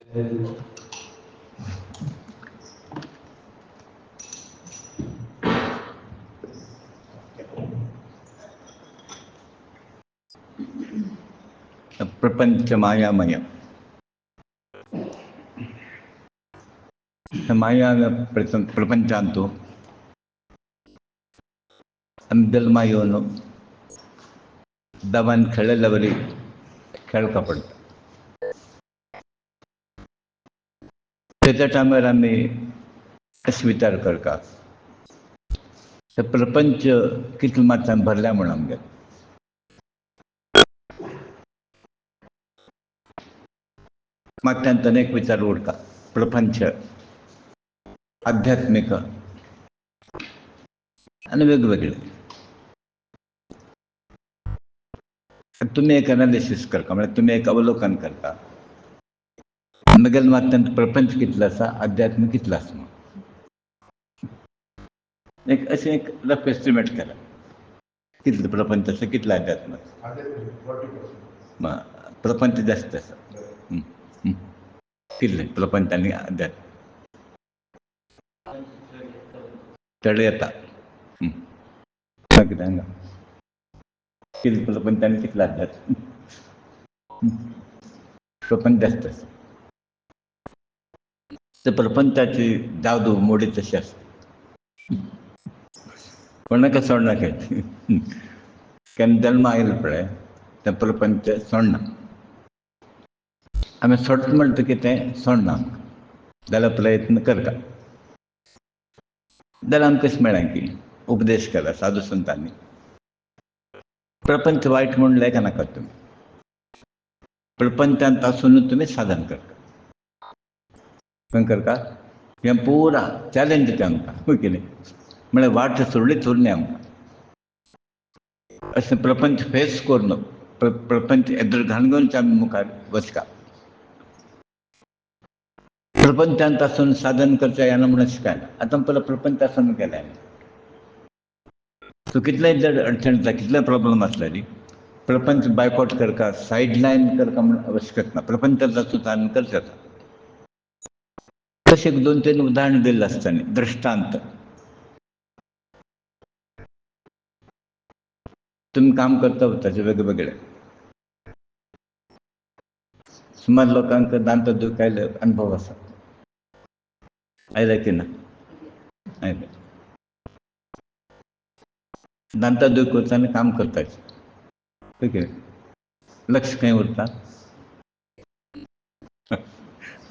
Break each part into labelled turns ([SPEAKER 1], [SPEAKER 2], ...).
[SPEAKER 1] प्रपंच मायामय. माया प्रपंच आणतो आणि जन्मा येऊन दबान खेळल्यावरी खेळ पडतो. त्याच्या टायमार आम्ही अस विचार करता तर प्रपंच किती मात्रान भरल्या म्हणून आमगे मागच्यान अनेक विचार उडता. प्रपंच आध्यात्मिक आणि वेगवेगळे. तुम्ही एक अनालिसिस करता म्हणजे तुम्ही एक अवलोकन करता मगेल मागच्यान प्रपंच कितला असा अध्यात्म कितला असा एक असे एक रफ एस्टिमेट करा कितलं प्रपंच असं कितलं अध्यात्म प्रपंच जास्त असं कितले प्रपंच आणि अध्यात्म चढ येता किती प्रपंच आणि कितलं अध्यात्म प्रपंच जास्त असं तर प्रपंचाची जादू मोडी तशी असते. कोणाका सोडना खेळते कारण जन्म आयला पळय त्या प्रपंच सोडना आम्ही सोडत म्हणतो की ते सोडना त्याला प्रयत्न करता जाल्यार आमकां कशें मेळ्ळें की उपदेश केला साधू संतांनी प्रपंच वायट म्हणून लेखा नाका तुम्ही प्रपंचांत आसून तुम्ही साधन करता खंय करता हें पुरा चॅलेंज तें आमकां होय की न्ही म्हळ्यार वाट सोडलीच उरली आमकां अशें प्रपंच फेस करून प्रपंच एदर घालूनच आमी मुखार वचता. प्रपंचांत आसून साधन करता येना म्हणून शिकयना आतां पयलो प्रपंच आसून केलें सो कितलेय जर अडचण जाता कितले प्रॉब्लम आसलेली प्रपंच बायकॉट करता सायडलायन करता म्हणून आवश्यकता ना प्रपंचांत आसून साधन करचें जाता. तशें 2-3 उदाहरण दिल्लें आसतना दृश्टांत तुम्ही काम करता उरताचे वेगवेगळे सुमार लोकांक दांत दुखायले अनुभव आसा आयले की ना आयले दांत दुखोवतना काम करताचे ओके लक्ष खंय उरता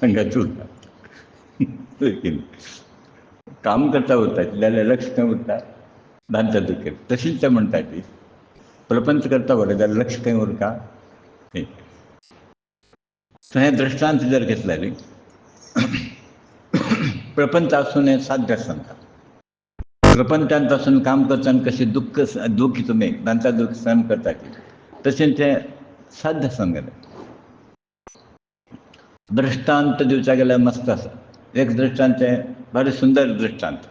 [SPEAKER 1] अंगाच उरता काम करता उरताचे जाल्यार लक्ष खंय उरता दांत दुखेल तशीच ते म्हणटा ती प्रपंच करता बरें जाल्यार लक्ष खंय उरता सो हें दृश्टांत जर घेतलें न्ही प्रपंच आसून हें साध्य आसना प्रपंचांत आसून काम करतना कशें दूख तुमी दांता दूख सहन करता तशें तें साध्य आसूंक गेलें. दृश्टांत दिवचा गेल्यार मस्त आसा एक दृश्टांत बरें सुंदर दृश्टांत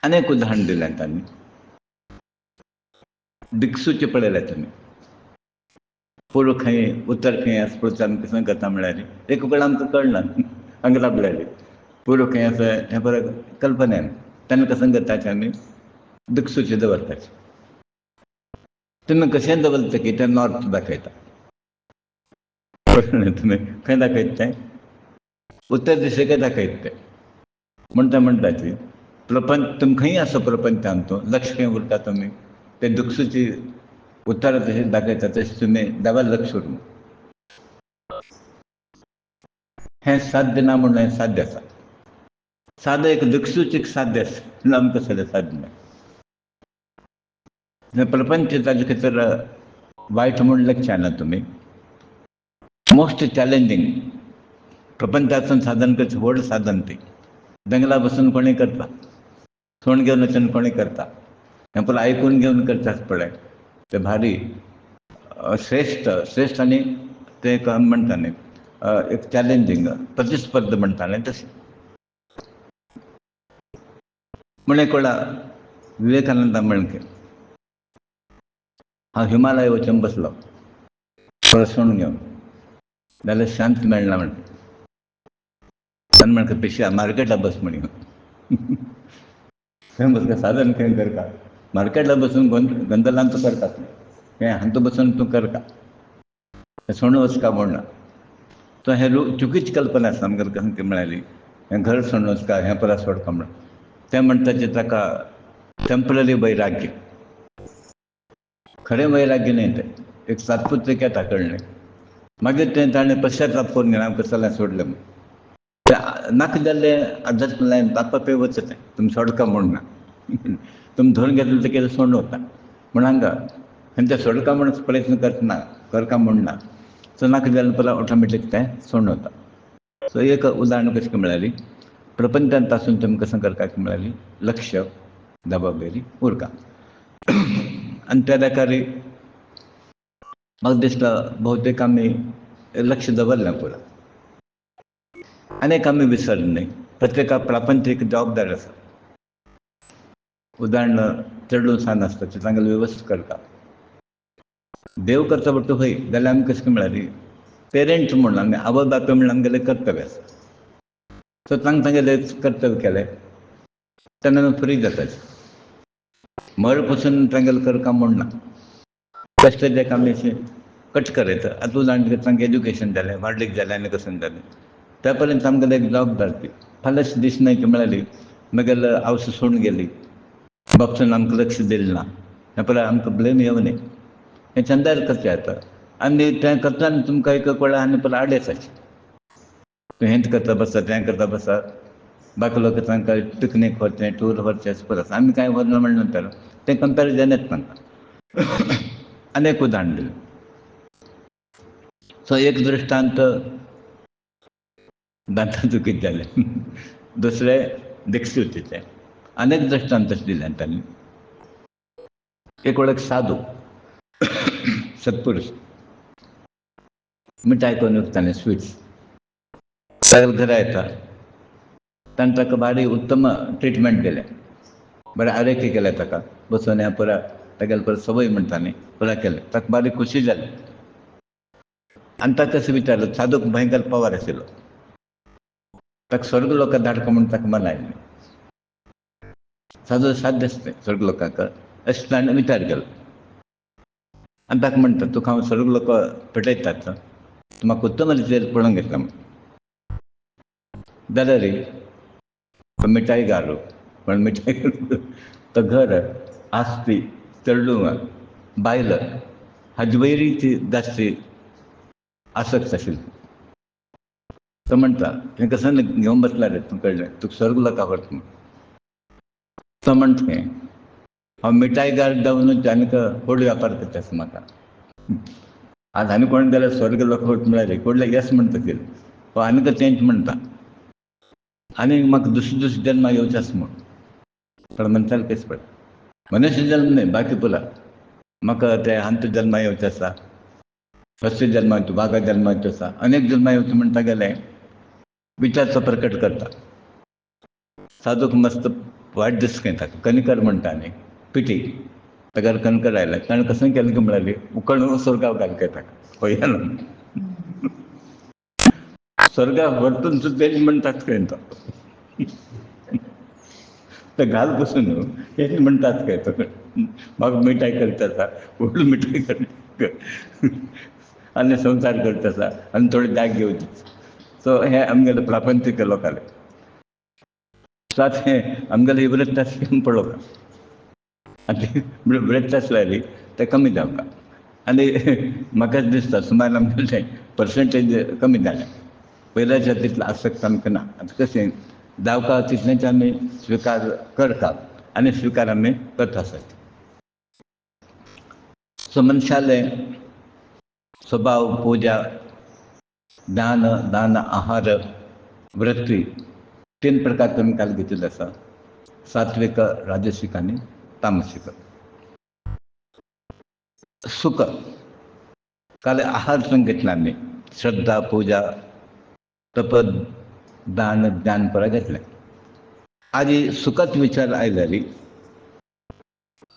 [SPEAKER 1] अनेक उदाहरण दिल्यां तांणी दिक्सूचे पळयल्या तुमी पूर्व खंय उत्तर खंय आसा पळोवच्यान कसं करता म्हळ्यार एक वेळ आमकां कळना हांगा लाभलेली पूर्व खंय आसा हें बरें कल्पनेन तेन्ना कसं करताचे आमी दिक्सूचे दवरताचे तुमी कशें दवरता की तें नॉर्थ दाखयता तुमी खंय दाखयता तें उत्तर दिशेक दाखयता तें म्हणटा ती प्रपंच तुमी खंय आसा प्रपंचांत तो लक्ष खंय उरता तुमी ते दिक्सूची उत्तर दिशेक दाखयता तशें तुमी देवार लक्ष उरूं हें साध्य ना म्हणून हें साध्य आसा सादें एक दिक्सूचीक साध्य आसा पूण आमकां सगळें साध्य ना हें प्रपंच ताजे खातीर वायट म्हूण लेखचेना तुमी मोस्ट चॅलेंजींग प्रपंचासून साधन करचें व्हड साधन तें जंगला बसून कोणीय करता सोण घेवन वचून कोणीय करता हें पयलें आयकून घेवन करतात पळय तें भारी श्रेश्ठ आनी तें एक म्हणटा न्ही एक चॅलेंजींग प्रतिस्पर्ध म्हणटा न्ही तशें म्हण एक वेळा विवेकानंदा म्हणके हांव हिमालय वचून बसलो सोण घेवन जाल्यार शांत मेळना म्हणटा. ताणें म्हणटा पेशा मार्केटला बस म्हणी. खंय बसका साधन खंय करता मार्केटला बसून गोंदलान तूं करता हें हांगा बसून तूं करता सोण वचका म्हणना. तो हें चुकीची कल्पना आसा आमकां कसं ती मेळ्ळी. हें घर सोडून वचका हें परत सोडका म्हणून तें म्हणटा तें ताका टेम्पररी वैराग्य. खरें वैराग्य न्ही तें एक सातपुत्रिकेक कळ्ळें. मागीर तें ताणें पश्चाताप करून घेवन हांव कसलें सोडलें म्हणून. नाका जाल्लें अध्यात्म लायन तापपे वचत तें तुमी सोडका म्हणना. तुमी धरून घेतलें तें कितें सोडून वता म्हण हांगा आनी तें सोडका म्हूण प्रयत्न करतना करका म्हणना. सो नाका जाल्लें परत ऑटोमॅटीक तें सोडून वता. सो एक उदाहरण कशें मेळ्ळी प्रपंचांत आसून तुमी कसं करता मेळ्ळी लक्ष जबाबदारी उरका. आनी त्या जाग्यार म्हाका दिसता भोवतेक आमी लक्ष दवरलें पुरो. अनेक आमी विसरले. प्रत्येकाक प्रापंचीक जबाबदारी आसा. उदाहरण चेडूं ल्हान आसता तें तांकां वेवस्थीत करता. देव करता पडटा खंय जाल्यार आमी कशें मेळ्ळी पेरंट्स म्हणून आमी आवय बापूय म्हणून आमगेलें कर्तव्य आसा. सो तांकां तांगेलें कर्तव्य केलें तेन्ना आमी फ्री जाता. मळ पसून तांगेलें करता म्हणना. बेश्टें तेका आमी अशें कट करयता. आतां उदाहरण तांकां एज्युकेशन जालें वाडलीक जालें आनी कसं जालें त्या पर्यंत आमगेलें एक जबाबदार ती फाल्यां दिसना की मेळ्ळी म्हगेलें आवय सोडून गेली बापूसान आमकां लक्ष दिलें ना हें पळय आमकां ब्लेम येवं न्ही. हें चंदार करचें जाता आनी तें करतना तुमकां एक वेळार आनी परत आडेस जाता. तूं हेंच करता बसा तें करता बसा बाकी लोक तांकां पिकनीक व्हरचें टूर व्हरचें अशें परत आमी कांय व्हरना म्हण नंतर तें कंपेरिजन येता तांकां. आनीक उदाहरण दिलें. सो एक दृश्टांत दांतां चुकीत जालें. दुसरें दिक्सूचें. अनेक दृश्टांत तशें दिल्यात तांणी. एक वेळ एक साधू सत्पुरुश मिठाय करून विकताले स्वीट्स. तागेले घरा येता ताणें ताका बारी उत्तम ट्रिटमेंट केलें. बरें आरयके केलें ताका बसून हें पुरा तागेले परत सवय म्हणटा न्ही पुरा केलें ताका बारी खुशी जाली. आनी ताका अशें विचारलें सादूक भयंकर पावर आशिल्लो ताका स्वर्ग लोकांत धाडटा म्हूण ताका मना आयली. सादू साध्य आसता तें स्वर्ग लोकांक अशें ताणें विचार केलो. आनी ताका म्हणटा तुका हांव स्वर्ग लोक पेटयतात तूं म्हाका उत्तम रितीन पळोवन घेतला म्हूण. जाल्यार तो मिठाईगार पण मिठाई तो घर आस्ती चेडूं बायल हाजे वयरी ती जास्ती आसक्त आशिल्ली. तो म्हणटा हें कसं घेवन बसला रे तूं कळ्ळें तुका स्वर्ग लोकांक व्हरता म्हूण. तो म्हणटा हांव मिठाईगार जावनूच आनीक व्हड वेपार करता आसा म्हाका. आज आनी कोण जाल्यार स्वर्ग लोक व्हरता म्हळ्यार कोणल्याक येस म्हणटा ती हो आनीक चेंज म्हणटा आनी म्हाका दुसरे दुसरे जल्मा येवचें आसा म्हूण. थोडे मनशाक कशें पडटा मनुश्य जल्म न्ही बाकी पुला म्हाका ते अंत जल्मा येवचें आसा फस्ट जल्मा वाघा जल्मा येवचें आसा अनेक जल्मा येवचें म्हूण तागेलें विचार प्रकट करता. सादूक मस्त वायट दिसता ताका कनिकर म्हणटा न्ही पिटी ताका कणकर आयलें ताणें कसं केलें की म्हळ्यार उखलून स्वर्गाक घाल ताका पळया न्हू स्वर्गाक व्हरतून सुद्दां तेज म्हणटात खंय तो ते घाल बसून हेच म्हणटात खंय तो म्हाका मिठाई करता आसा व्हडली मिठाई करता आनी संवसार करता आसा आनी थोडे दाग घेवचे. सो हें आमगेलें प्रापंचीक लोकालें. सो आतां हें आमगेलें इब्रतास पळोवप आनी वृत्तास लायली तें कमी जावपाक आनी म्हाका दिसता सुमार आमगेलें पर्संटेज कमी जालें. पयल्याच्या तितलें आसक्त आमकां ना. आतां कशें जावपा तितलेंच आमी स्विकार करता आनी स्विकार आमी करता आसत. सो मनशालें स्वभाव पुजा ज्ञान दान आहार वृत्ती 3 प्रकार तुमी काल घेतिल्ले आसा सात्विक राजसीक आनी तामसीक. सुख काल आहार सांगितला आमी श्रद्धा पुजा तप दान ज्ञान परा घेतलें. आज सुखाच विचार आयल्यारी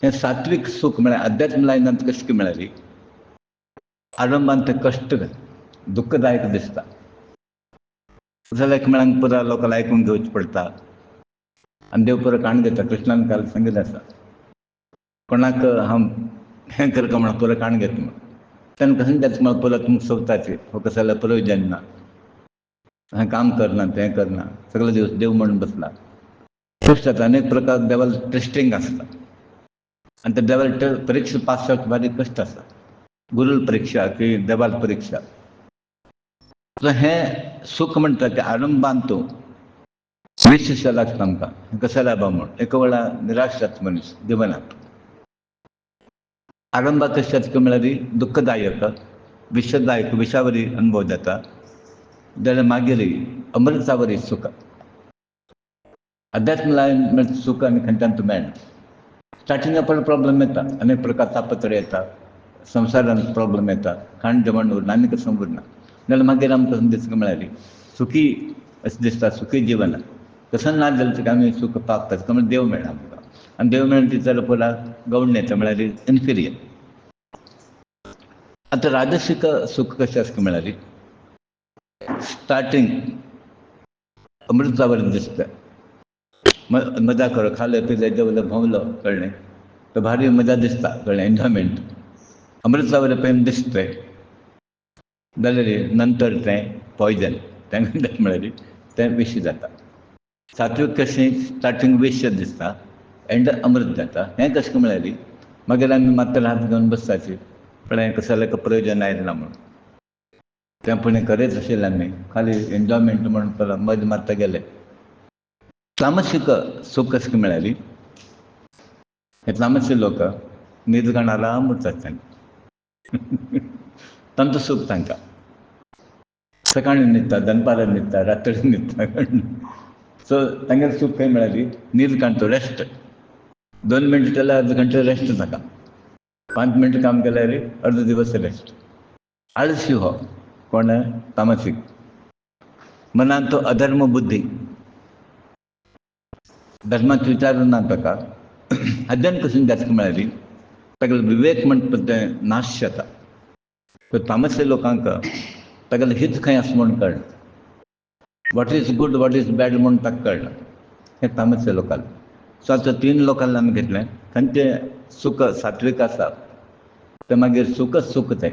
[SPEAKER 1] हें सात्वीक सूख म्हळ्यार अध्यात्म लायनांत कशें मेळ्ळी आरंभांत तें कश्ट दुःखदायक दिसता. जाल्यार एकमेकांक पुरा लोकांना आयकून घेवचें पडटा आनी देव पुरो काण घेता. कृष्णान काल सांगिल्लें आसा, कोणाक हांव हें करता म्हण पुरो काण घेता म्हण. तेन्ना कशें जाता म्हळ्यार पुरो तुमकां सोबताचेर हो कसो जाल्यार प्रयोजन ना. हांवें काम करना, तें करना, सगळे दिवस देव म्हणून बसला. कश्ट जाता, अनेक प्रकार देवाला टेस्टिंग आसता आनी त्या देवाला परीक्षा पास जावप भारी कश्ट आसा. गुरूल परीक्षा की देवाल परीक्षा. सो हें सूख म्हणटा तें आरंभान तूं विश्य लागता आमकां कशें लाभा म्हूण. एका वेळार निराश जाता मनीस जिवनांत. आरंभाक कशें जाता म्हळ्यार दुःखदायक, विशदायक, विशावरी अनुभव जाता. जाल्यार मागीर अमृतावरी सुख. अध्यात्म लायन सूख आनी खंयच्यान तूं मेळना. स्टार्टिंगाक पयलीं प्रॉब्लेम येता, अनेक प्रकार तापत्र येता, संवसारांत प्रॉब्लेम येता, खाण जेवण उरना, आनी कसं उरना. जाल्यार मागीर आमकां कसं दिसता म्हळ्यार सुखी अशें दिसता, सुखी जिवन. तसं ना जाल्यार तुका आमी सूख पावता, तुका म्हळ्यार देव मेळना आमकां. आनी देव मेळना ती जाल्यार पुरा गौण येता म्हळ्यार इन्फिरियर. आतां राजसीक सूख कशें आसता म्हळ्यार स्टार्टींग अमृतावरी दिसता. मजा करो, खालें पिलें जेवलें भोंवलो, कळ्ळें, तो भारी मजा दिसता, कळ्ळें, एन्जॉयमेंट. अमृतावरी पयलीं दिसता जाल्यार नंतर तें पॉयजन. तें म्हणटात म्हळ्यार तें विश जाता. सात्वीक कशें स्टार्टींग विश दिसता, एंड अमृत जाता. हें कशें म्हळ्यार मागीर आमी मात्तर हात घेवन बसपाचें, पण हें कसं जाल्यार प्रयोजन आयलें म्हूण. तें पूण खरेंच आशिल्लें आमी खाली एन्जॉयमेंट म्हणून मजा मारता गेले. तामसीक सूख कशें म्हळ्यार हे तामसी लोक न्हीद घालून आराम उरतात. तांचो सूख तांकां. सकाळीं न्हिदता, दनपारां न्हिदता, रात्री न्हिदता. सो तांगेलें सूख खंय म्हळ्यार न्हीद काडटो, रेस्ट. 2 मिनटां केल्यार अर्द घंटो रेस्ट ताका. 5 मिनटां काम केल्यार अर्द दिवस रेस्ट. आळशी हो कोण तामसीक. मनान तो अधर्म बुद्धी, धर्माचो विचार ना ताका. हाज्यान कशें जाता म्हळ्यार तागेलो विवेक म्हणटा तें नाश जाता. सो तामसी लोकांक तागेलें हित खंय आसा म्हूण कळना. What is good, what is bad म्हूण ताका कळना. हें तामसी लोकांक. सो आतां 3 लोकांक आमी घेतलें, तांचें सूख सात्वीक आसा तें मागीर सूखच सूख तें.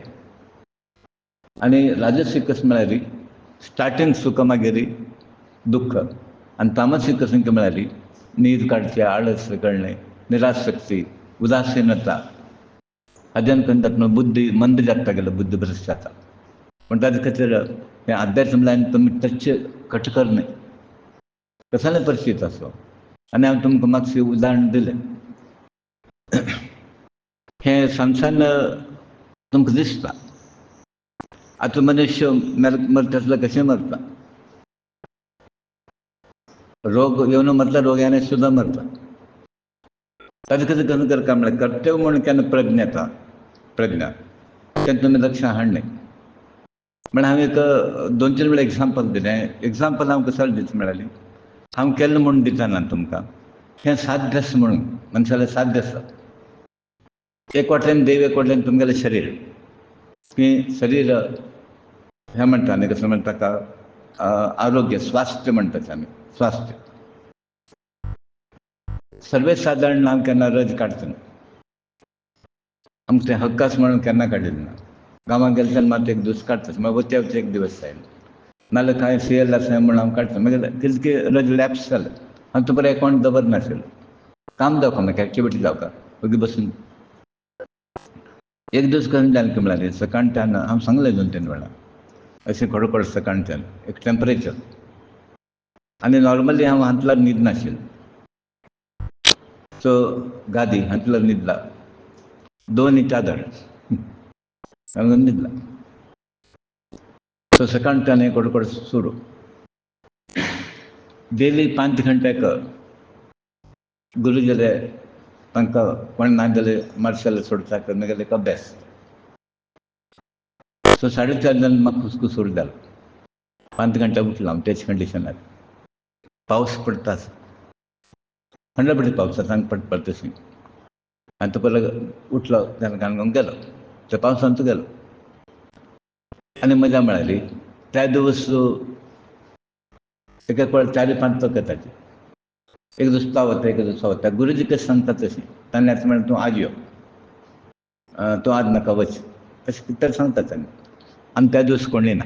[SPEAKER 1] आनी राजसीक कशें म्हळ्यार स्टार्टींग सूख मागीर दुख्ख. आनी तामसीक कशें म्हळ्यार न्हीद काडचें, आळस, कळ्ळें, निरासक्ती, उदासीनता. हाज्यान खंय जाता बुद्धी मंद जाता गेलो, बुद्धी भ्रश्ट जाता. पूण ताजे खातीर हें अध्यात्म लायन तुमी टच कटकरणे कसले परिस्थिती आसो. आनी हांवें तुमकां मातशें उदाहरण दिलें. हें संवसार तुमकां दिसता. आतां मनुष्य मरता जाल्यार कशें मरता. रोग येवन मरता, रोग येना सुद्दां मरता. ताजे खातीर कसं करता म्हळ्यार कर्तव्य म्हणून केन्ना प्रज्ञा येता, प्रज्ञा तें तुमी लक्षांत हाडलें. म्हळ्यार हांवें एक 2-3 वेळा एग्जांपल दिलें. एग्जांपल हांव कशालें दिता म्हळ्यार हांव केल्लें म्हणून दिता ना तुमकां. हें साध्य आसा म्हणून, मनशालें साध्य आसा. एक वाटेन देव, एक वाटेन तुमगेलें शरीर. की शरीर हें म्हणटा न्ही, कसं म्हणटा ताका आरोग्य, स्वास्थ्य म्हणटात आमी, स्वास्थ्य. सर्वे सादारण हांव केन्ना रज काडचो ना. आमकां तें हक्क आसा म्हणून केन्ना काडिल्लो ना. गांवांत गेले तेन्ना मात एक दीस काडटात, मागीर वचचे वचचे एक दिवस जायना. नाजाल्यार कांय सीएल आसा म्हणून हांव काडटा. मागीर कितें की रज लॅप्स जालें. हांव तो बरें अकावंट दवरनाशिल्लो. काम जावंका, म्हाका एक्टिविटी जावंका, ओगी बसून. एक दीस कशें जालें की म्हळ्यार सकाळच्यान हांव सांगलें 2-3 वेळा अशें खरोखर सकाळच्यान एक टेम्परेचर. आनी नॉर्मली हांव हांतुतल्यान न्हीद नाशिल्लो. सो गादी हांतुतल्यान न्हिदला, 2 चादर घालून न्हिदला. सो सकाळच्यान हें खरोखर सुरू. डेली 5 घंट्याक गुरू गेले, तांकां कोण ना जाल्यार मार्शल सोडटा, नाजाल्यार एक अभ्यास. सो 4:30 म्हाका हुस्को सुरू जालो. 5 घंटा उठलो हांव तेच कंडिशनार. पावस पडटा, 100% पावस, सांग पडटा तशी. आनी तो पयलो उठलो, तेन्ना घेवन गेलो. त्या पावसान तो गेलो. आनी मजा मेळ्ळी. त्या दिवस एका वेळ 4-5 लोक येताचे. एक दीस तो वता, एक दीस वता. गुरुजी कशें सांगता तशें. ताणें आतां म्हणलें तूं आज यो, तूं आज नाका वच, तशें कितें तरी सांगता ताणें. आनी त्या दिवस कोणूय ना.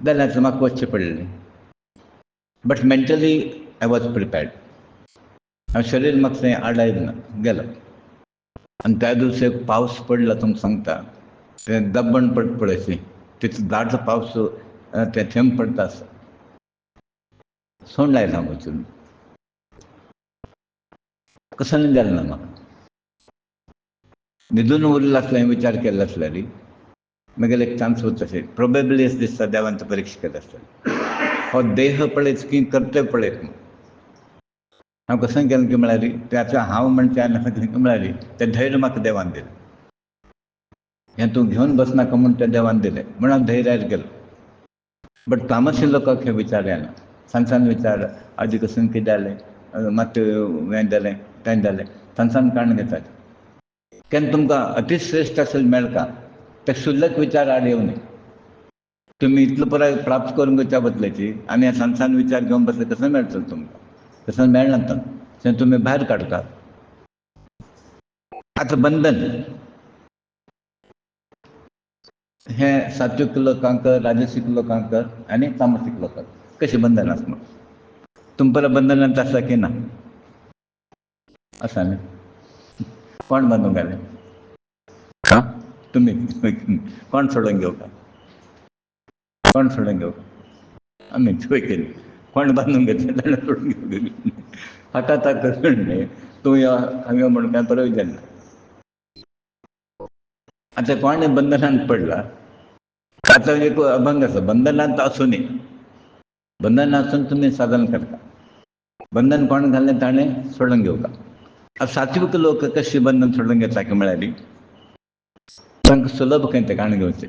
[SPEAKER 1] जाल्यार आतां म्हाका वचचें पडलें. But mentally I was prepared. शरीर म्हाका थंय आडायत ना, गेलो. आनी त्या दिवस एक पावस पडलो तुमकां सांगता, तें दब्बण पडटा पळय अशें, तितलो दाट पावस, ते थेंब पडटा आसता. सोंड लायला वचून. कसलें जालें ना म्हाका. न्हिदून उरलो आसलें हांवें विचार केल्लो आसल्यार मागीर एक चान्स वता तशें. प्रोबेबली अशें दिसता देवान तो परीक्षा केला आसतलें. हो देह पळयत की कर्तव्य पळयत म्हूण. हांव कसं केलें की म्हळ्यार तें आतां हांव म्हणटा तें म्हळ्यार तें धैर्य म्हाका देवान दिलें. हें तूं घेवन बसनाका म्हूण तें देवान दिलें, म्हूण हांव धैर्यार गेलो. बट तामसिक लोकांक हे विचार येना. सांजसान विचार, आजी कसं कितें जालें, मात हें जालें तें जालें, सांजसान काण घेतात. केन्ना तुमकां अतिश्रेश्ठ आसलें मेळटा ते क्षुल्लक विचार आड येवं न्ही. तुमी इतलो पुराय प्राप्त करून वयच्या बदलेची आनी हे सांजसान विचार घेवन बसले कसो मेळटलो तुमकां. तसो मेळना तो. तें तुमी भायर काडटात. आतां बंधन हें सात्वीक लोकांक, राजसीक लोकांक आनी तामसीक लोकांक कशें बंधन आसा म्हूण. तुम परत बंधनांत आसा की ना? आसा न्ही. कोण बांदूंक घालें? तुमी. कोण सोडून घेवता? कोण सोडून घेवता? आमीच. पळय केली. कोण बांदून घेतलें ताणें सोडून घेवंक. हाका ताका करून न्ही तूं यो हांगा यो म्हणून कांय प्रयोजन ना. आतां कोणें बंधनांत पडला, आतां एक अभंग आसा, बंधनांत आसूनी. बंधनांत आसून तुमी साधन करता. बंधन कोण घालें ताणें सोडून घेवता. आतां सात्वीक लोक कशें बंधन सोडून घेता की म्हळ्यार तांकां सुलभ खंय तें काण घेवचें.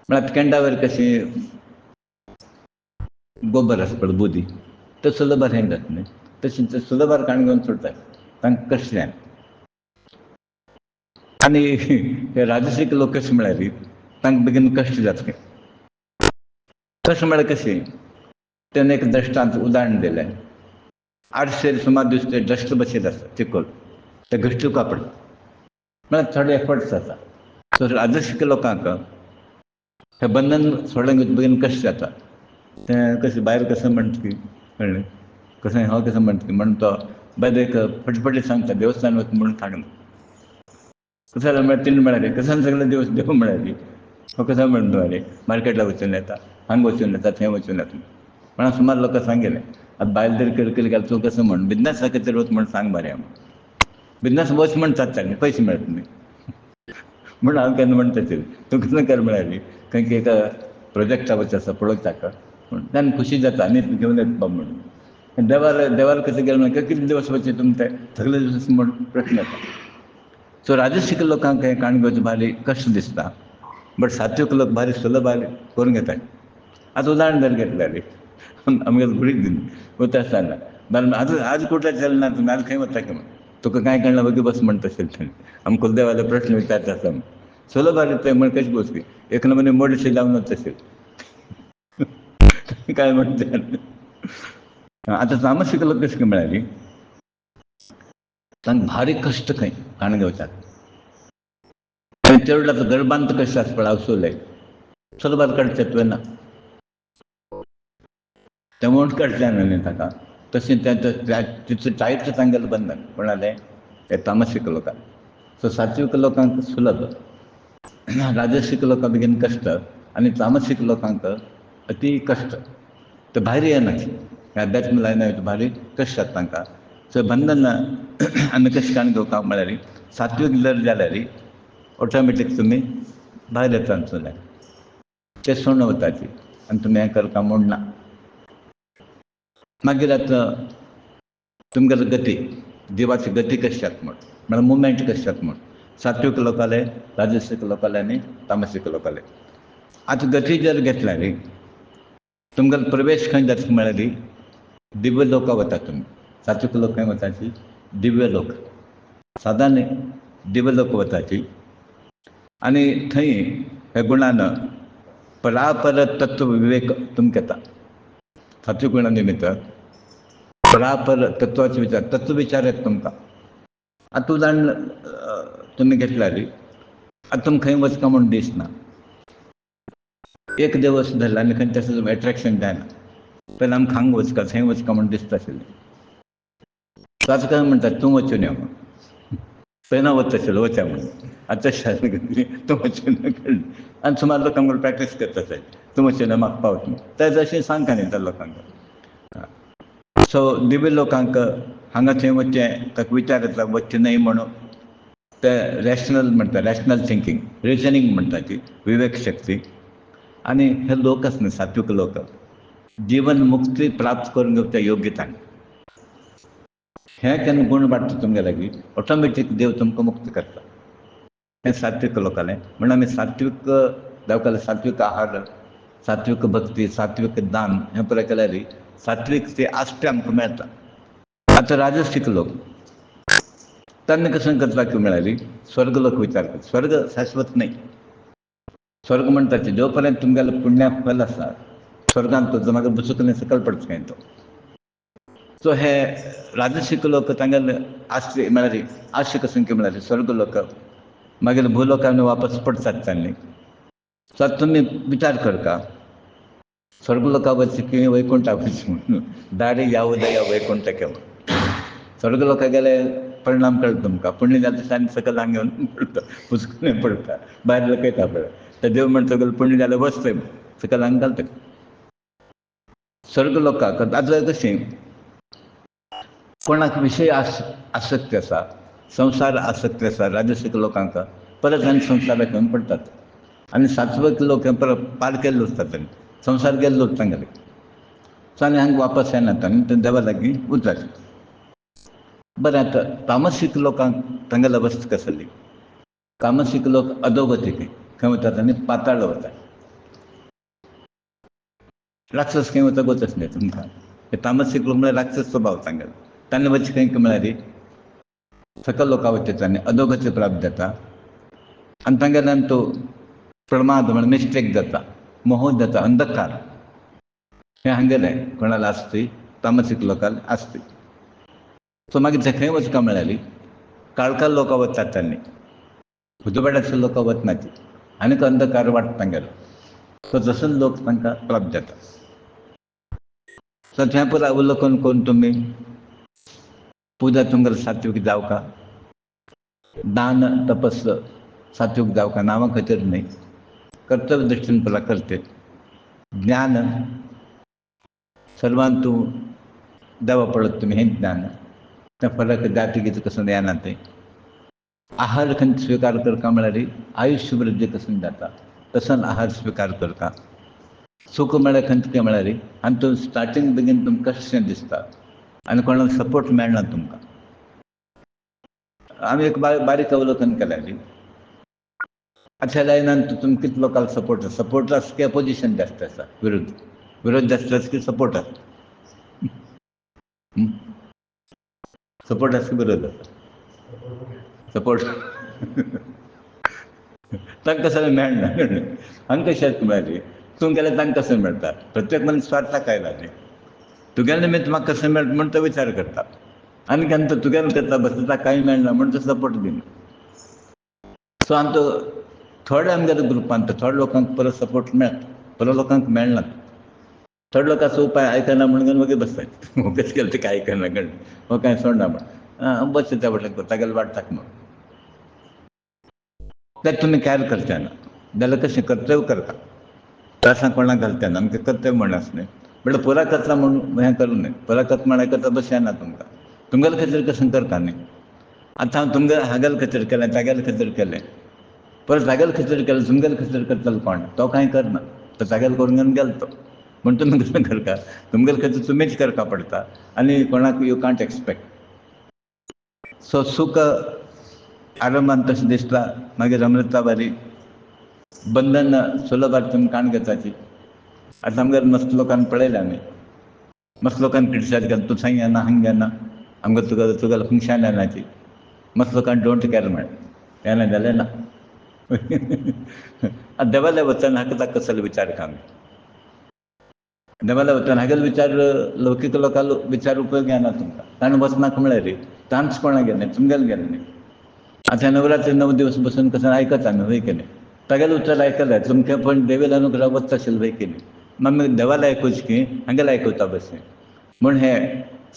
[SPEAKER 1] म्हळ्यार केंडा वयर कशी गोबर आसा पळय बुदी, तो सुलभार हें जाता न्ही. तशें ते सुलभार काण घेवन सोडटात. तांकां कश्ट जायना. आनी हे राजसीक लोक कशें म्हळ्यार तांकां बेगीन कश्ट जाता खंय. कश्ट म्हळ्यार कशें, तेणें एक दश्टांत उदाहरण दिलें. आडशेर सुमार दीस ते डस्ट बसयत आसता चिकोल, ते घश्ट कापड म्हळ्यार थोडे एफर्ट्स आसा. सो राजसीक लोकांक हें बंधन सोडून घेवचें बेगीन कश्ट जाता. तें कशें भायर कसो म्हणटा की कळ्ळें, कसो हो कसो म्हणटा की म्हणून तो बायल एक फटफटी सांगता देवस्थान वच म्हणून सांगना. कसो जाल्यार म्हळ्यार तिणें म्हळ्यार कसान सगळे दिवस देव म्हळ्यार हो कसो म्हणटा अरे मार्केटाक वचून येता, हांगा वचून येता, थंय वचून येता म्हण हांव सुमार लोकांक सांगलें. आतां बायल जर केली जाल्यार तूं कसो म्हण बिजनसा खातीर वच म्हण सांग मरे. बिजनस वच म्हण चालता पयशे मेळटा न्ही. म्हूण हांव केन्ना म्हणटा तूं कसो कर म्हळ्यार खंय एका प्रोजेक्टा वच आसा पळोवंक ताका पूण ताणें खुशी जाता आनी घेवन येता म्हणून. देवार कशें गेलें म्हळ्यार कितले दिवस वचचे तुमी ते सगळे दीस म्हूण प्रश्न येता. सो राजसीक लोकांक हें काण घेवचें भारी कश्ट दिसता. बट सात्वीक लोक भारी सुलभ करून घेतात. आतां उदाहरण जर घेतल्यार आमगेलो कुडीक वता आसतना आज कुठे चलना तुमी आज खंय वता की म्हण तुका कांय कळना वगी बस म्हणटा तशें. आमकां कुलदेवाले प्रश्न विचारता आसता म्हण सुलभ ते म्हण कशें बसपी एक नमुने मोडशे जावन तशें काय म्हणटा. आतां तामसीक लोक कशें म्हळ्यार तांकां भारी कश्ट खंय काण घेवच्याक. चड आतां गर्भांत कशें आसा पळय आवसोले सुलभार काडचें तुवें तें म्हूण काडचें न्ही ताका. तशें तितलें टायट तांगेलें बंधन कोणालें ते तामसीक लोकांक. सो सात्वीक लोकांक सुलभ, राजसीक लोकांक बेगीन कश्ट आनी तामसीक लोकांक अती कश्ट. ते भायर येना अध्यात्म लायना भारी कश्ट जाता तांकां. सो बंधन आमी कशें काण घेवपाक म्हळ्यार सात्वीक जर जाल्यार ऑटोमॅटीक तुमी भायर येता तातूंतल्यान ते सोडून वताची आनी तुमी हें करता म्हूण ना. मागीर आतां तुमगेलो गती जिवाची गती कशी जाता म्हळ्यार मुवमेंट कशें जाता म्हूण सात्वीक लोकाले, राजसीक लोकाले आनी तामसीक लोकाले. आतां गती जर घेतल्यार तुमगेलो प्रवेश खंय जाता म्हळ्यार दिव्य लोकां वता तुमी. सात्वीक लोक खंय वताची दिव्य लोक. सादारण दिवलोक वताची आनी थंय ह्या गुणानं परापर तत्व विवेक तुमकां येता. सात्वीक गुणा निमित्त परापर तत्वाचे विचार, तत्व विचार येता तुमकां. आतां उदाहरण तुमी घेतल्यार आतां तुमकां खंय वचका म्हूण दिसना, एक दिवस धरला आनी खंय तशें एट्रॅक्शन जायना. पयलीं आमकां हांगा वचका थंय वचका म्हूण दिसता आशिल्लें. सो आतां काय म्हणटात तूं वचून यो म्हूण. पयलीं वता आशिल्लो वचा म्हणून, आतां तशें तूं वचून यो कळ्ळें. आनी सुमार लोकांक बरोबर प्रॅक्टीस करता थंय, तूं वचून यो म्हाका पावत म्हूण. तें तशें सांगता न्ही त्या लोकांक. सो दिव्य लोकांक हांगा थंय वचचें, ताका विचार येता वचचें न्हय म्हणून ते रॅशनल म्हणटा, रॅशनल थिंकींग, रिजनींग म्हणटा ती विवेक शक्ती. आनी हे लोक आसा न्ही सात्वीक लोक, जीवन मुक्ती प्राप्त करून घेवच्या योग्यताय. हे केन्ना गुण वाडटा तुमगे लागीं, ऑटोमॅटीक देव तुमकां मुक्त करता. हें सात्वीक लोकालें. म्हणून आमी सात्वीक जावपाक सात्वीक आहार, सात्वीक भक्ती, सात्वीक दान हें पळय केल्यार सात्वीक ती आस्ती आमकां मेळटा. आतां राजसीक लोक तांणी कशें करपाक म्हळ्यार स्वर्ग लोक विचार करता. स्वर्ग शाश्वत न्हय. स्वर्ग म्हणटा ते जो पर्यंत तुमगेलें पुण्याक फल आसा स्वर्गांत तो मागीर बसूंक न्हय, सकयल पडटा खंय तो. सो हे राजसीक लोक तांगेले आस्ती म्हळ्यार आशा कशें की म्हळ्यार स्वर्ग लोक मागीर भूलोकांनी वापस पडटात तांणी. सो आतां तुमी विचार करता स्वर्ग लोकां वचचें की वैकुंठाक वचचें म्हणून. दारी यावदया वैकुंठके म्हणून. स्वर्ग लोकां गेले परिणाम कळटा तुमकां. पुण्य जाता तशें आनी सकयल हांगा येवन पडटा, हुस्कून पडटा, भायर लोकयता पळय. ते देव म्हणटा तुगेलें पुण्य जाल्यार वच थंय सकयल हांगा घालता. स्वर्ग लोकांक आतां कशें कोणाक विशय आसक्ती आसा, संवसार आसक्ती आसा राजसीक लोकांक परत आनी संवसाराक येवन पडटात. आनी सात्वीक लोक हें परत पार केल्लो आसता तांणी, संवसार गेल्लो तांगेले. सो आनी हांगा वापस येनात आनी ते देवा लागीं उरतात. बरें आतां तामसीक लोकांक तांगेली अवस्था कशी आसली. तामसीक लोक अधोगतीक खंय वतात आनी पाताळ वतात. राक्षस खंय वता गोतच न्हय तुमकां. हे तामसीक लोक म्हळ्यार राक्षस स्वभाव तांगेलो. तांणी वचचें खंय म्हळ्यार सकयल लोकां वयता आनी अधोगती प्राप्त जाता. आनी तांगेल्यान तो प्रमाद म्हळ्यार मिस्टेक जाता, मोह जाता, अंधकार हें हांगेलें कोणालें आसती, तामसीक लोकांक आसती. सो मागीर ते खंय वचका म्हळ्यार काळखाल लोकां वतात तांणी, उजवाडाचे लोक वचना ती. आनीक अंधकार वाडटा तांगेलो. सो तसो लोक तांकां प्राप्त जाता. सो थंय पळय अवलोकन करून तुमी पुजा तुमगेली सात्वीक जावका, दान तपस सात्वीक जावका, नांवा खातीर न्हय, कर्तव्य दृश्टीन पळय करते. ज्ञान सर्वांत तूं देवा पडत तुमी हें ज्ञान, तें फरक जाती कितें कसं येना तें. आहार खंय स्विकार करता म्हळ्यार आयुश्य वृद्धी कसून जाता, तसो आहार स्विकार करता. सूख म्हळ्यार खंय कितें म्हळ्यार आनी तूं स्टार्टींग बेगीन तुमकां कशें दिसता आनी कोणाक सपोर्ट मेळना तुमकां. आमी एक बारीक अवलोकन केलें. अशा लायनान तुमकां कितले लोकांक सपोर्ट आसा. सपोर्ट आसा की अपोजिशन जास्त आसा, विरोध जास्त आसा की सपोर्ट आसा. सपोर्ट आसा की विरोध आसा. सपोर्ट तांकां कसं मेळना. हांगा कशें आसता म्हळ्यार तूं गेल्यार तांकां कसं मेळटा. प्रत्येक मनीस स्वार्थाक आयला न्ही. तुगेले निमित्त म्हाका कसं मेळटा म्हूण तो विचार करता. आनी केन्ना तो तुगेलो करता बसता ताका कांय मेळना म्हूण तो सपोर्ट दिना. सो आमचो थोडे आमगेल्या ग्रुपांत थोडे लोकांक परत सपोर्ट मेळटा, परत लोकांक मेळना. थोडे लोकांचो उपाय आयकना म्हणून मागीर बसतात. हो कशें केलें तें आयकना कळ्ळें, हो कांय सोडना म्हण बसता त्या फाटल्यान तागेलें वाडटाक म्हूण. तें तुमी कॅर करचें ना. जाल्यार कशें कर्तव्य करता, त्रासां कोणाक घालचें ना. आमकां कर्तव्य म्हण आसा न्ही, म्हणल्यार पुरा करता म्हणून हें करूं न्हय. पुरा करता म्हण करता बसचें ना तुमकां. तुमगेले खातीर कशें करता न्ही. आतां हांव तुमगे हागेले खातीर केलें, तागेले खातीर केलें, परत तागेले खातीर केलें, तुमगेले खातीर करतलो कोण, तो कांय करना. तो तागेले करून घेवन गेलो तो. म्हूण तुमी कशें करता, तुमगेले खातीर तुमीच करपा पडटा आनी कोणाक यू कांट एक्सपेक्ट. सो सूख आरंभांत तशें दिसता, मागीर अमृताबारी बंधन सुलभात तुमी काण घेवपाची. आतां आमगेर मस्त लोकांक पळयलें आमी, मस्त लोकांक क्रिटिसायज केलें, तूं थंय येना हांगा येना, आमकां तुगेलें फंक्शन येनाची. मस्त लोकांक डोंट केर म्हळें. येणें जालें ना. देवाल्या वचन हाका कसलो विचार काम देवाल्या वचन हागेलो विचार लौकीक लोकांलो विचार उपयोगी ना तुमकां. ताणें वचनाका म्हळ्यार रे तांच कोणाक गेलें तुमगेलें गेलें न्ही. आतां नवरात्री 9 दिवस बसून कसं आयकता न्हू वय की न्ही. तागेलें उतर आयकलें तुमचें पण देवील अनुग्रह वचत आशिल्लो वय की न्ही. मागीर देवालें आयकुचें की हांगेलें आयकुता बशें. म्हूण हे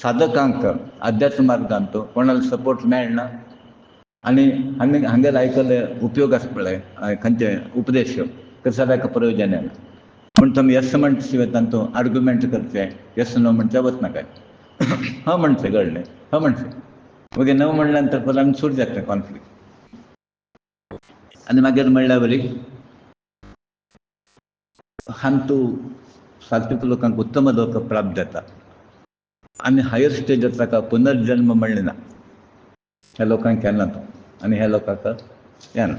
[SPEAKER 1] साधकांक अध्यात्म मार्गांत कोणालो सपोर्ट मेळना. आनी हांगेलें आयकलें उपयोग आसा पळय खंयचे उपदेश कसो ताका प्रयोजन येना. म्हूण तुमी येस म्हणटा शिवाय तांचो आर्ग्युमेंट करचें येस नो म्हणचें वचनाकाय. हं म्हणचें कळ्ळें हं म्हणचें. मागीर नो म्हणल्या नंतर परत आमी सूट जाता कॉन्फ्लिक्ट. आनी मागीर म्हणल्यार बरी हांतू सात्वीक लोकांक उत्तम लोक प्राप्त जाता. आनी हायर स्टेजार ताका पुनर्जन्म म्हणलें ना. ह्या लोकांक केन्ना तो आनी ह्या लोकांक येना.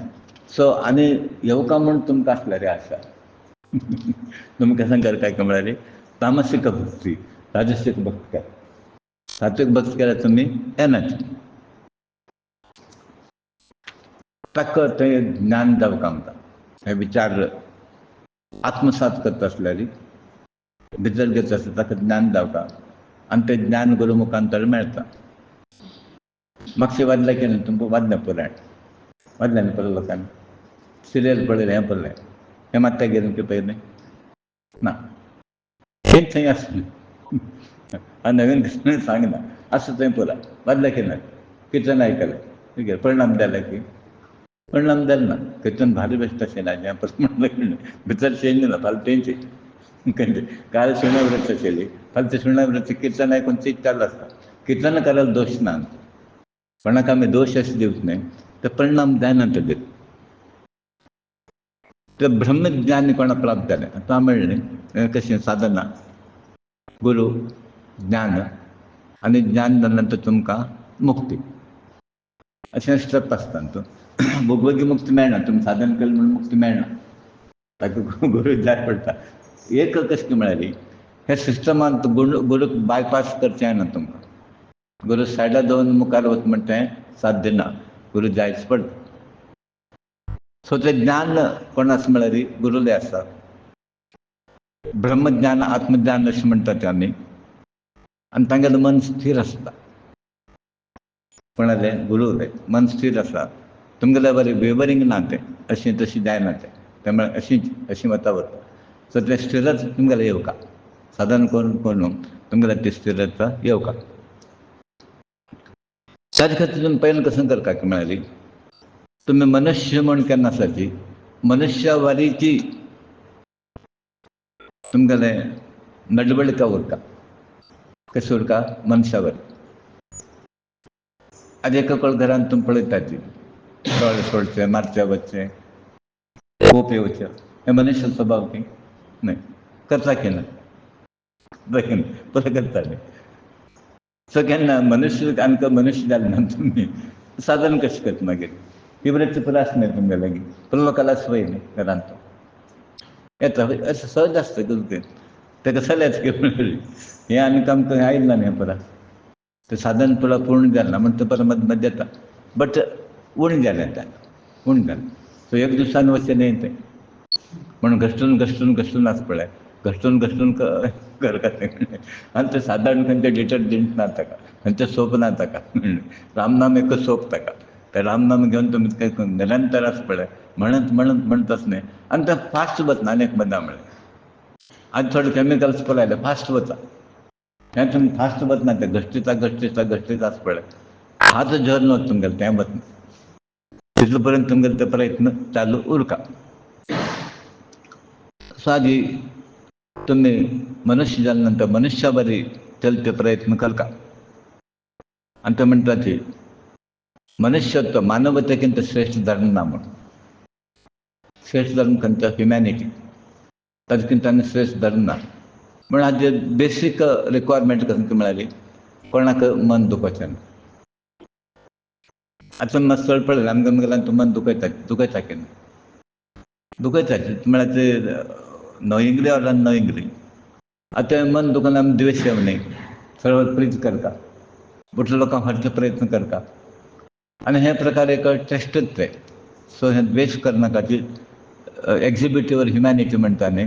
[SPEAKER 1] सो आनी येवका म्हूण तुमकां आसल्या रे आशा. तुमी केन्ना करता काय म्हळ्यार तामसीक भक्ती राजसीक भक्ती केला. सात्वीक भक्ती केल्यार तुमी येनात. ताका थंय ज्ञान जावंक आमकां हे विचार आत्मसात करता आसल्यार भितर घेता आसता ताका ज्ञान जावका आनी तें ज्ञान गुरू मुखांतर मेळटा. मागशें वाचलें की न्ही तुमकां वाचलें पुराण वाचलें न्ही पळय लोकांनी सिरियल पळयलें हें पळयलें हें मात तें गेलें की पळयलें ना तें थंय आसलें. नवीन कसलें सांगना आसा थंय पुराय वाचलें की ना किर्तन आयकलें परिणाम जालें की परिणाम जालें ना. किर्तन भारी बेश्ट आशिल्लें आनी परत म्हणलें भितर चेंज ना फाल्यां तें चेंज. काल शिवणावृत्त आशिल्ली फाल्यां तें शिवणावृत्त किर्तन आयकून तीच चालू आसता. किर्तनकाराक दोश ना कोणाक आमी दोश अशें दिवंक न्हय ते परिणाम जायना तेजेर. तें ब्रह्मज्ञान कोणाक प्राप्त जालें आतां म्हणलें कशें साधना गुरू ज्ञान आनी ज्ञान जाल्या नंतर तुमकां मुक्ती अशें स्टेप आसता न्हू. भोगवती मुक्ती मेळना तुमी साधन केलें म्हणून मुक्ती मेळना. ताका गुरू जाय पडटा. एक कशें म्हळ्यार हे सिस्टमांत गुरूक बायपास करचें ना तुमकां. गुरू सायडा दवरून मुखार वच म्हणटा तें साध्य ना. गुरू जायच पडटा. सो तें ज्ञान कोण आसा म्हळ्यार गुरुले आसा. ब्रह्मज्ञान आत्मज्ञान अशें म्हणटात आमी आनी तांगेलें मन स्थिर आसता. कोणालें गुरुलें मन स्थिर आसा. तुमगेलें बरें वेवरींग ना तें अशें तशें जायना तें म्हळ्यार अशीं वता वता. सो तें स्थिरच तुमगेलें येवका साधन करून करून तुमगेलें ती स्थिरता येवका. ताजे खातीर तुमी पयलें कशें करता काय म्हळ्यार तुमी मनुश्य म्हूण केन्ना आसाची मनुश्या वारीची तुमगेलें नडवळका उरता. कशें उरता मनशा वारी. आनी एका घरांत तुमी पळयतात तळे सोडचें मारचें वचचें खूब येवचें हें मनुश्य स्वभाव की न्हय. करता की ना पळय करता न्ही. सो केन्ना मनुश्य आमकां मनुश्य जालें ना तुमी साधन कशें करता मागीर ही वृत्ती पुरो आसना न्ही तुमगे लागीं पूण लोकांक संवय न्ही घरांत येता अशें सहज आसता तेका चलेच की हें आनीक आमकां आयिल्लें ना हें पुरो तें साधन पुरो पूर्ण जालें ना म्हणटा तें परत मदें मदें येता. बट उणें जालें तें उणें जालें. सो एक दिसान वचचें न्हय तें म्हणून घश्टून घश्टून घश्टून आसा पळय घश्टून घश्टून करता तें आनी तें साधन खंयचें डिटर्जंट ना ताका खंयचें सोप ना ताका. रामनाम एकच सोप ताका. तें रामनाम घेवन तुमी निरंतर आसा पळय म्हणत म्हणत म्हणटाच न्हय आनी तें फास्ट वचना आनी एक म्हणटा म्हळ्यार आनी थोडे कॅमिकल्स पळयले फास्ट वता. हें तुमी फास्ट वचना तें घश्टीता घश्टीता घश्टीता आसा पळय हात जर वता तुमगेलें तें वचना. तितले पर्यंत तुमगेलें तें प्रयत्न चालू उरता. सादी तुमी मनुश्य जाले नंतर मनुश्या बरी चलचे प्रयत्न करता. आनी ते म्हणटा ती मनुष्यत्व मानवतेकिंत श्रेष्ठ धर्म ना म्हणून. श्रेष्ठ धर्म खंयचो ह्युमॅनिटी ताजे किंत आनी श्रेष्ठ धर्म ना. म्हण हाजेर बेसीक रिक्वायरमेंट खंयची म्हळ्यार कोणाक मन दुखोवचें ना. आतां मातसो पळयलें आमगेलें तूं मन दुखयता की ना दुखयता म्हळ्यार तें नोइंगली ऑर अननोइंगली. आतां मन दुखोवन आमी द्वेश येवं न्हय सरळ प्रीत करता. बुटल्या लोकांक हाडचो प्रयत्न करता आणि हे प्रकार एक टेस्टच आहे. सो हे द्वेष करना खातीर एक्झिबिटिव्हर ह्युमॅनिटी म्हणटा आमी,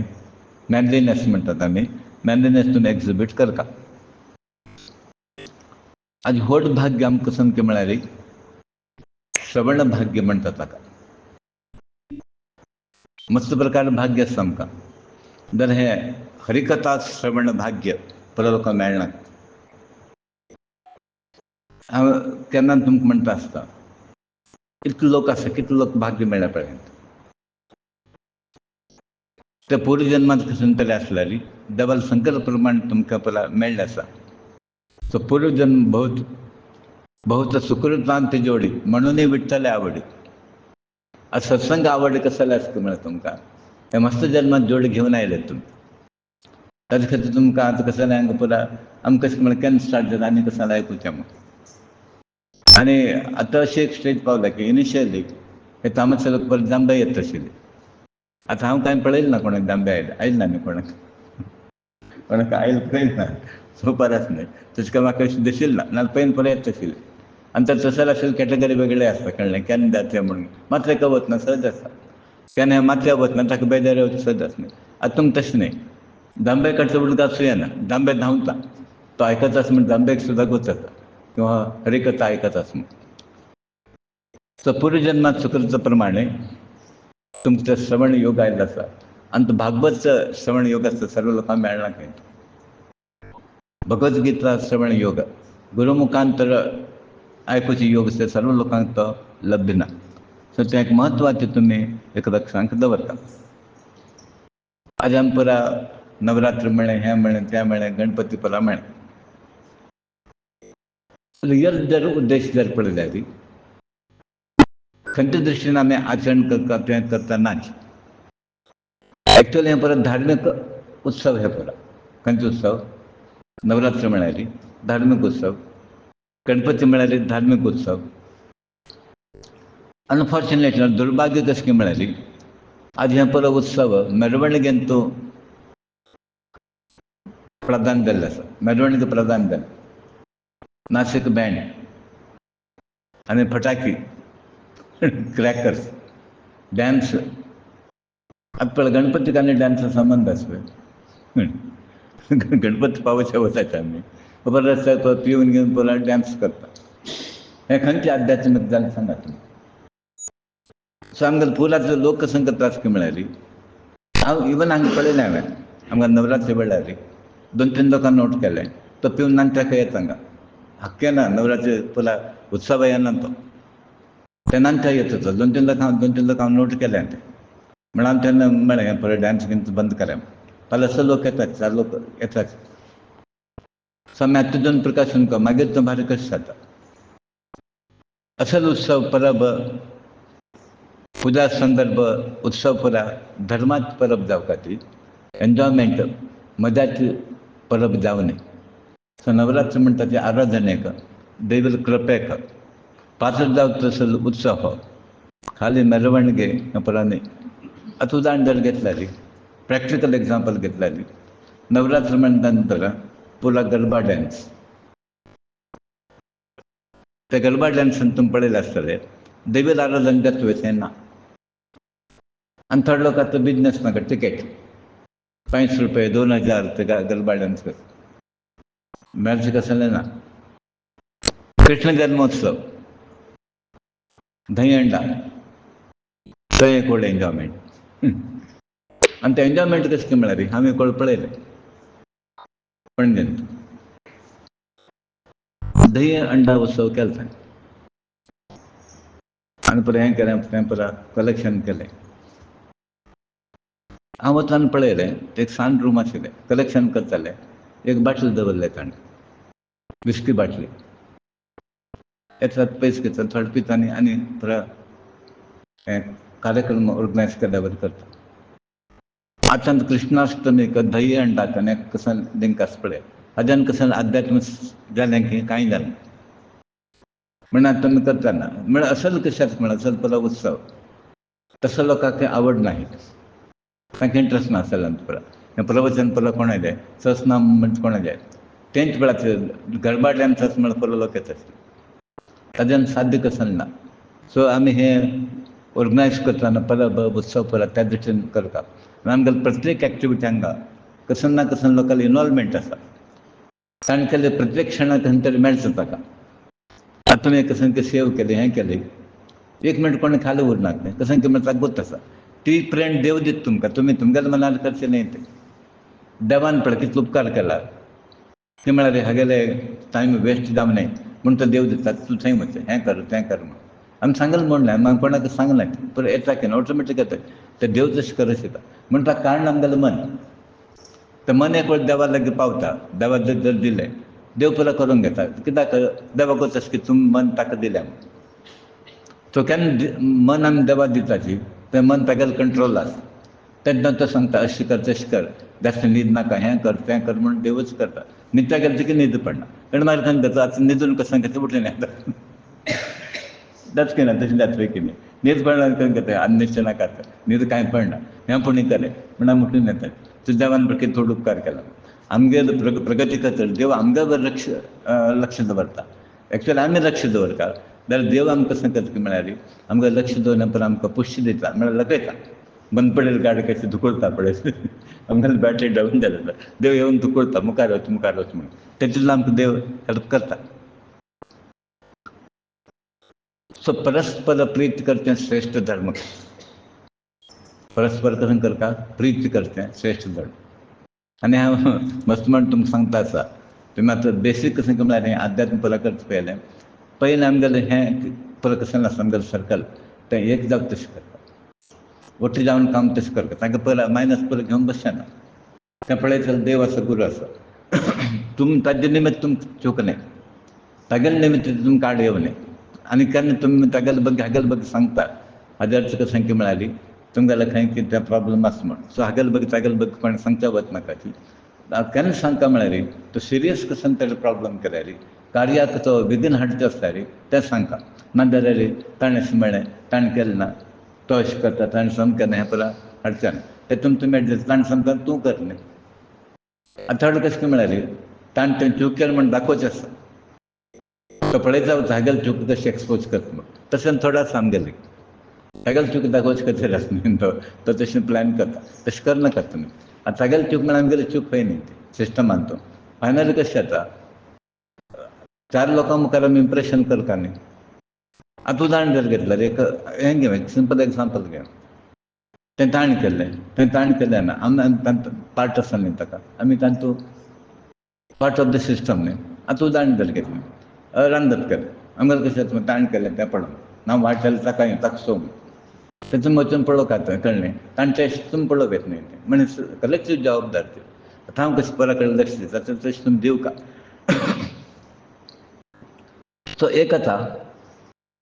[SPEAKER 1] मॅनलीनेस म्हणटात आमी, मॅनलीनेस तुमी एक्झिबीट करता. आज व्हड भाग्य आमकां सामकें म्हळ्यार श्रवण भाग्य म्हणटात ताका. मस्त प्रकार भाग्य आसता आमकां. जर हे हरिकथा श्रवण भाग्य परलोकां मेळना. हांव केन्ना तुमकां म्हणटा आसता, कितले लोक आसा, कितले लोक भाग्य मेळ्ळ्या पळय. ते पूर्व जन्मांत कसून तरी आसलेली डबल संकल्प प्रमाण तुमकां पळय मेळ्ळें आसा. सो पूर्व जन्म बहुत सुकृतांत जोडी म्हणूनय विठ्ठल आवडी. आज सत्संग आवड कसले आसता म्हळ्यार तुमकां हे मस्त जन्मात जोडी घेवन आयले तुमी. ताजे खातीर तुमकां आतां कसलें हांगा पुरा आमकां कशें म्हळ्यार केन्ना स्टार्ट जाता आनी कसलें आयकुचें म्हूण. आनी आतां अशी एक स्टेज पावला की इनिशियली हे तामसां लोक परत जांबे येत आशिल्ले. आतां हांव कांय पळयलें ना कोणाक जांबे आयले ना न्ही कोणाक आयले पळयलें ना. सो परस न्ही तशें काय म्हाका अशें दिशिल्लें ना, नाल्यार पयलीं परत येत आशिल्लें. आनी तर तसो आशिल्ले कॅटेगरी वेगळे आसता कळ्ळें. केन्ना जातलें म्हणून मात्रें वतना सहज आसा. केन्ना मात्रें वतना ताका बेजार येवचें सहज आसना. आतां तुमकां तशें न्ही. जांबे काडटा पूण कांय येना. जांबे धांवता. तो आयकता आसा म्हण जांबेक सुद्दां वचता किंवा हरिकथा आयकता आसा म्हूण. सो पूर्व जन्मात सुकृत प्रमाणे तुमचो श्रवण योग आयिल्लो आसा. आनी तो भागवत श्रवण योग आसता सर्व लोकांक मेळना खंय. भगवद्गीता श्रवण योग गुरुमुखांतर आयकुची योग ते सर्व लोकांक तो लभ्य ना. सो तें एक म्हत्वाचें तुमी एक लक्षांत दवरता. आज आमी पुरा नवरात्र म्हळें, हें म्हळें, तें म्हळें, गणपती पुरा म्हळें. रियल जर उद्देश जर पळयल्यार खंयचे दृश्टीन आमी आचरण करता तें करता नाच. एक्चुअली हें परत धार्मीक उत्सव. हे पुरा खंयचे उत्सव? नवरात्र म्हळ्यार धार्मीक उत्सव, गणपती म्हळ्यार धार्मीक उत्सव. अनफॉर्च्युनेटली दुर्भाग्य कशें की म्हळ्यार आज हें पळय उत्सव मेरवणुकेन तूं प्रधान जाल्लें आसा. मेरवणूक प्रधान जाल्लें. नाचीक बँड आनी फटाकी क्रॅकर्स डॅन्स. आतां पळय गणपतीक आनी डॅन्सा संबंद आसा पळय. गणपती पावोवचे वचाचे आमी खबर आसता तो पिवन घेवन पळय डॅन्स करता. हें खंयचें आध्यात्मीक जालें सांगात तुमी. सो आमकां फुलाचो लोक कसं करता आसता म्हळ्यार हांव इवन हांगा पळयलें हांवें आमकां नवरात्री वेळार 2-3 लोकांक नोट केलें. तो पिवन नाचता येता हांगा. हक्के ना नवरात्री पळय उत्सव येना तो. ते नाचता येता तो 2-3 लोकांक नोट केलें तें. म्हण हांव तेन्ना म्हळें हें पळय डान्स बीन्स बंद करा. फाल्यां असो लोक येतात, 4 लोक येतात. सो आमी आतां तितून प्रिकॉशन कर मागीर तो भायर कशें जाता. असल उत्सव परब पुजा संदर्भ उत्सव पुरा धर्मात परब जावं खातीर एन्जॉयमेंट मजाची परब जावं न्ही. सो नवरात्र म्हणटा ती आराधनेक देवी कृपेक पात्र जावं तसो उत्सव हो. खाली मेरवणुके पुरा न्ही. आतां उदाहरण जर घेतल्यार प्रॅक्टिकल एग्जांपल घेतल्यार नवरात्र म्हणटा नंतर पुरा गरबा डॅन्स. ते गरबा डॅन्सान तुमी पळयलें आसतलें देवीर आराधन जाता वयता ना. आनी थोडे लोक आतां बिजनस नाका टिकेट ₹500 ₹2000 ते गरबा डान्स करता. मेळचें कसलें ना. कृष्ण जन्मोत्सव धंय अंडा थंय एक व्हड एन्जॉयमेंट. आनी तें एन्जॉयमेंट कशें काय म्हळ्यार हांवें पळयलें पणजेन धंय अंडा उत्सव केलो थंय. आनी परत हें केलें तें परत कलेक्शन केलें. हांव वचून पळयलें एक साउंड रूम आशिल्लें कलेक्शन करताले. एक बाटली दवरले ताणें विस्की बाटली. येतात पयस घेतात थोडे पिता आनी परत हें कार्यक्रम ऑर्गनायज केल्या करता. आतां कृष्णाष्टमीक धंय अंडाक आनी कसं लिंक आसा पळय हाज्यान कसं अध्यात्म जालें की कांय जालें म्हण आतां तुमी करता ना. म्हळ्यार असल कशें आसा म्हळ्यार असल पळय उत्सव तसो लोकांक आवड नाही. तांकां इंट्रस्ट ना असेलांत पुरा. हें प्रवचन पळय कोणाचें सहस्रनाम म्हणजे कोणाचें तेंच वेळाचेर गरबा डॅन्स आसा म्हळ्यार पळय लोक येतात. ताच्यान साध्य कसन ना. सो आमी हे ऑर्गनायज करतना परब उत्सव परब त्या दृश्टीन करता. आमगेले प्रत्येक एक्टिविटी हांगा कसन ना कसन लोकल इनवॉल्वमेंट आसा. ताणें केले प्रत्येक क्षणाक खंय तरी मेळटा ताका. आतां तुवें कसन सेव केलें हें केलें, एक मिनट कोणी खाली उरनात न्ही. कसन की ताका गोत आसा ती प्रेण देव दिता तुमकां, तुमी तुमगेल्या मनान करचें न्ही तें. देवान पळय कितलो उपकार केला ते म्हळ्यार हागेले टायम वेस्ट जावं न्ही म्हूण तो देव दिता. तूं थंय वच, हें कर तें कर म्हूण आमी सांगलें म्हूण न्हय, आमी कोणाक सांगलें पूण येता की ऑटोमॅटीक येता ते देव तशें कर शिता म्हूण ताका कारण आमगेलें मन. तें मन एक वेळ देवा लागीं पावता. देवा जर दिलें देव पुरो करून घेता. कित्याक देवाक वच की तुमी मन ताका दिलें. सो केन्ना मन आमी देवाक दिताची तें मन तागेलें कंट्रोल आसता. तेन्ना तो सांगता अशें कर तशें कर, जास्त न्हीद नाका, हें कर तें कर म्हूण देवच करता. न्हिदता गेलो की न्हीद पडना. कारण मागीर खंय जाता आतां न्हिदून कशें घेता उठलें येता जाता की ना तशें जातलें की न्ही. न्हीद पडना खंय घेता आनी न्हिदचें नाका न्हीद कांय पडना हें पुणी केलें म्हूण आमी उठून येता. तुज्या देवान पळय कितें थोडो उपकार केला. आमगेले प्रगती खातीर देव आमगे वर लक्ष दवरता. एक्चुअली आमी लक्ष दवरता जाल्यार देव आमकां कशें करता म्हळ्यार आमकां लक्ष दवरना पूण आमकां पुश्य दिता म्हळ्यार लकयता. बंद पडेल गाडी कशी धुकळटा पळय आमगेली बॅटरी डावन जाल्या देव येवन धुकळटा मुखार वच मुखार वच म्हणून. तेतूंतल्यान आमकां देव हेल्प करता. सो परस्पर प्रीत करचें श्रेश्ठ धर्म. परस्पर कशें करता प्रीत करचें श्रेश्ठ धर्म. आनी हांव मस्त म्हण तुमकां सांगता आसा तुमी आतां बेसीक कशें म्हळ्यार हें आध्यात्म पुरो करता पळयलें. पयलें आमगेलें हें पुरो कशें आसा आमगेलें सर्कल तें एक जावं तशें करता. वट्टी जावन काम तशें करता. तांकां पयलें मायनस पयलें घेवन बसचें ना. तें पळयता देव आसा गुरू आसा. तुमी ताजे निमित्त तुमकां चूक न्ही. तागेले निमित्त तुमकां आड येवं न्ही. आनी केन्ना तुमी तागेले बद्दल सांगता हाजेर तुका संख्या मेळाली तुमगेले खंय कितें प्रॉब्लम आसा म्हूण. सो हागेले बद्दल कोणें सांगच्या वचनाका ती. केन्ना सांगता म्हळ्यार तो सिरियस कशें तरी प्रॉब्लम केल्यार कार्याक तो विघ्न हाडचें आसल्यार तें सांगता. नाजाल्यार ताणें अशें म्हणलें ताणें केलें ना तो अशें करता ताणें समज केलें हें पुरो हाडचें ना. तेतून तुमी एडजस्ट ताणें सांगता तूं कर न्ही. आतां थोडें कशें म्हळ्यार ताणें तें चूक केलें म्हूण दाखोवचें आसता. तो पळयता हागेली चूक कशी एक्सपोज करता म्हूण. तशें थोडें आसा आमगेलें तागेली चूक दाखोवचें खातीर आसता न्ही तो तशें प्लॅन करता. तशें करनाका तुमी. आतां तागेली चूक म्हळ्यार आमगेली चूक खंय न्ही सिस्टमान तो. फायनली कशें जाता 4 लोकां मुखार आमी इम्प्रेशन करता न्ही. आतां उदाहरण जर घेतल्यार एक हें घेवं सिंपल एग्जांपल घेवं. तें ताणें केलें ना आमी पार्ट आसा न्ही ताका आमी तातूंत पार्ट ऑफ द सिस्टम न्ही. आतां उदाहरण जर घेतलें रांदत केलें आमगेलें कशें जाता ताणें केलें तें पळोवन ना वाटलेलें ताका सोम तेतून वचून पळोवंक जाता कळ्ळें ताणें टेस्ट तुमी पळोवप येता न्ही तें म्हणजे कलेक्टीव जबाबदारी. आतां हांव कशें बऱ्या कडेन लक्ष दिता तशें तुमी दिवं का. सो एक आतां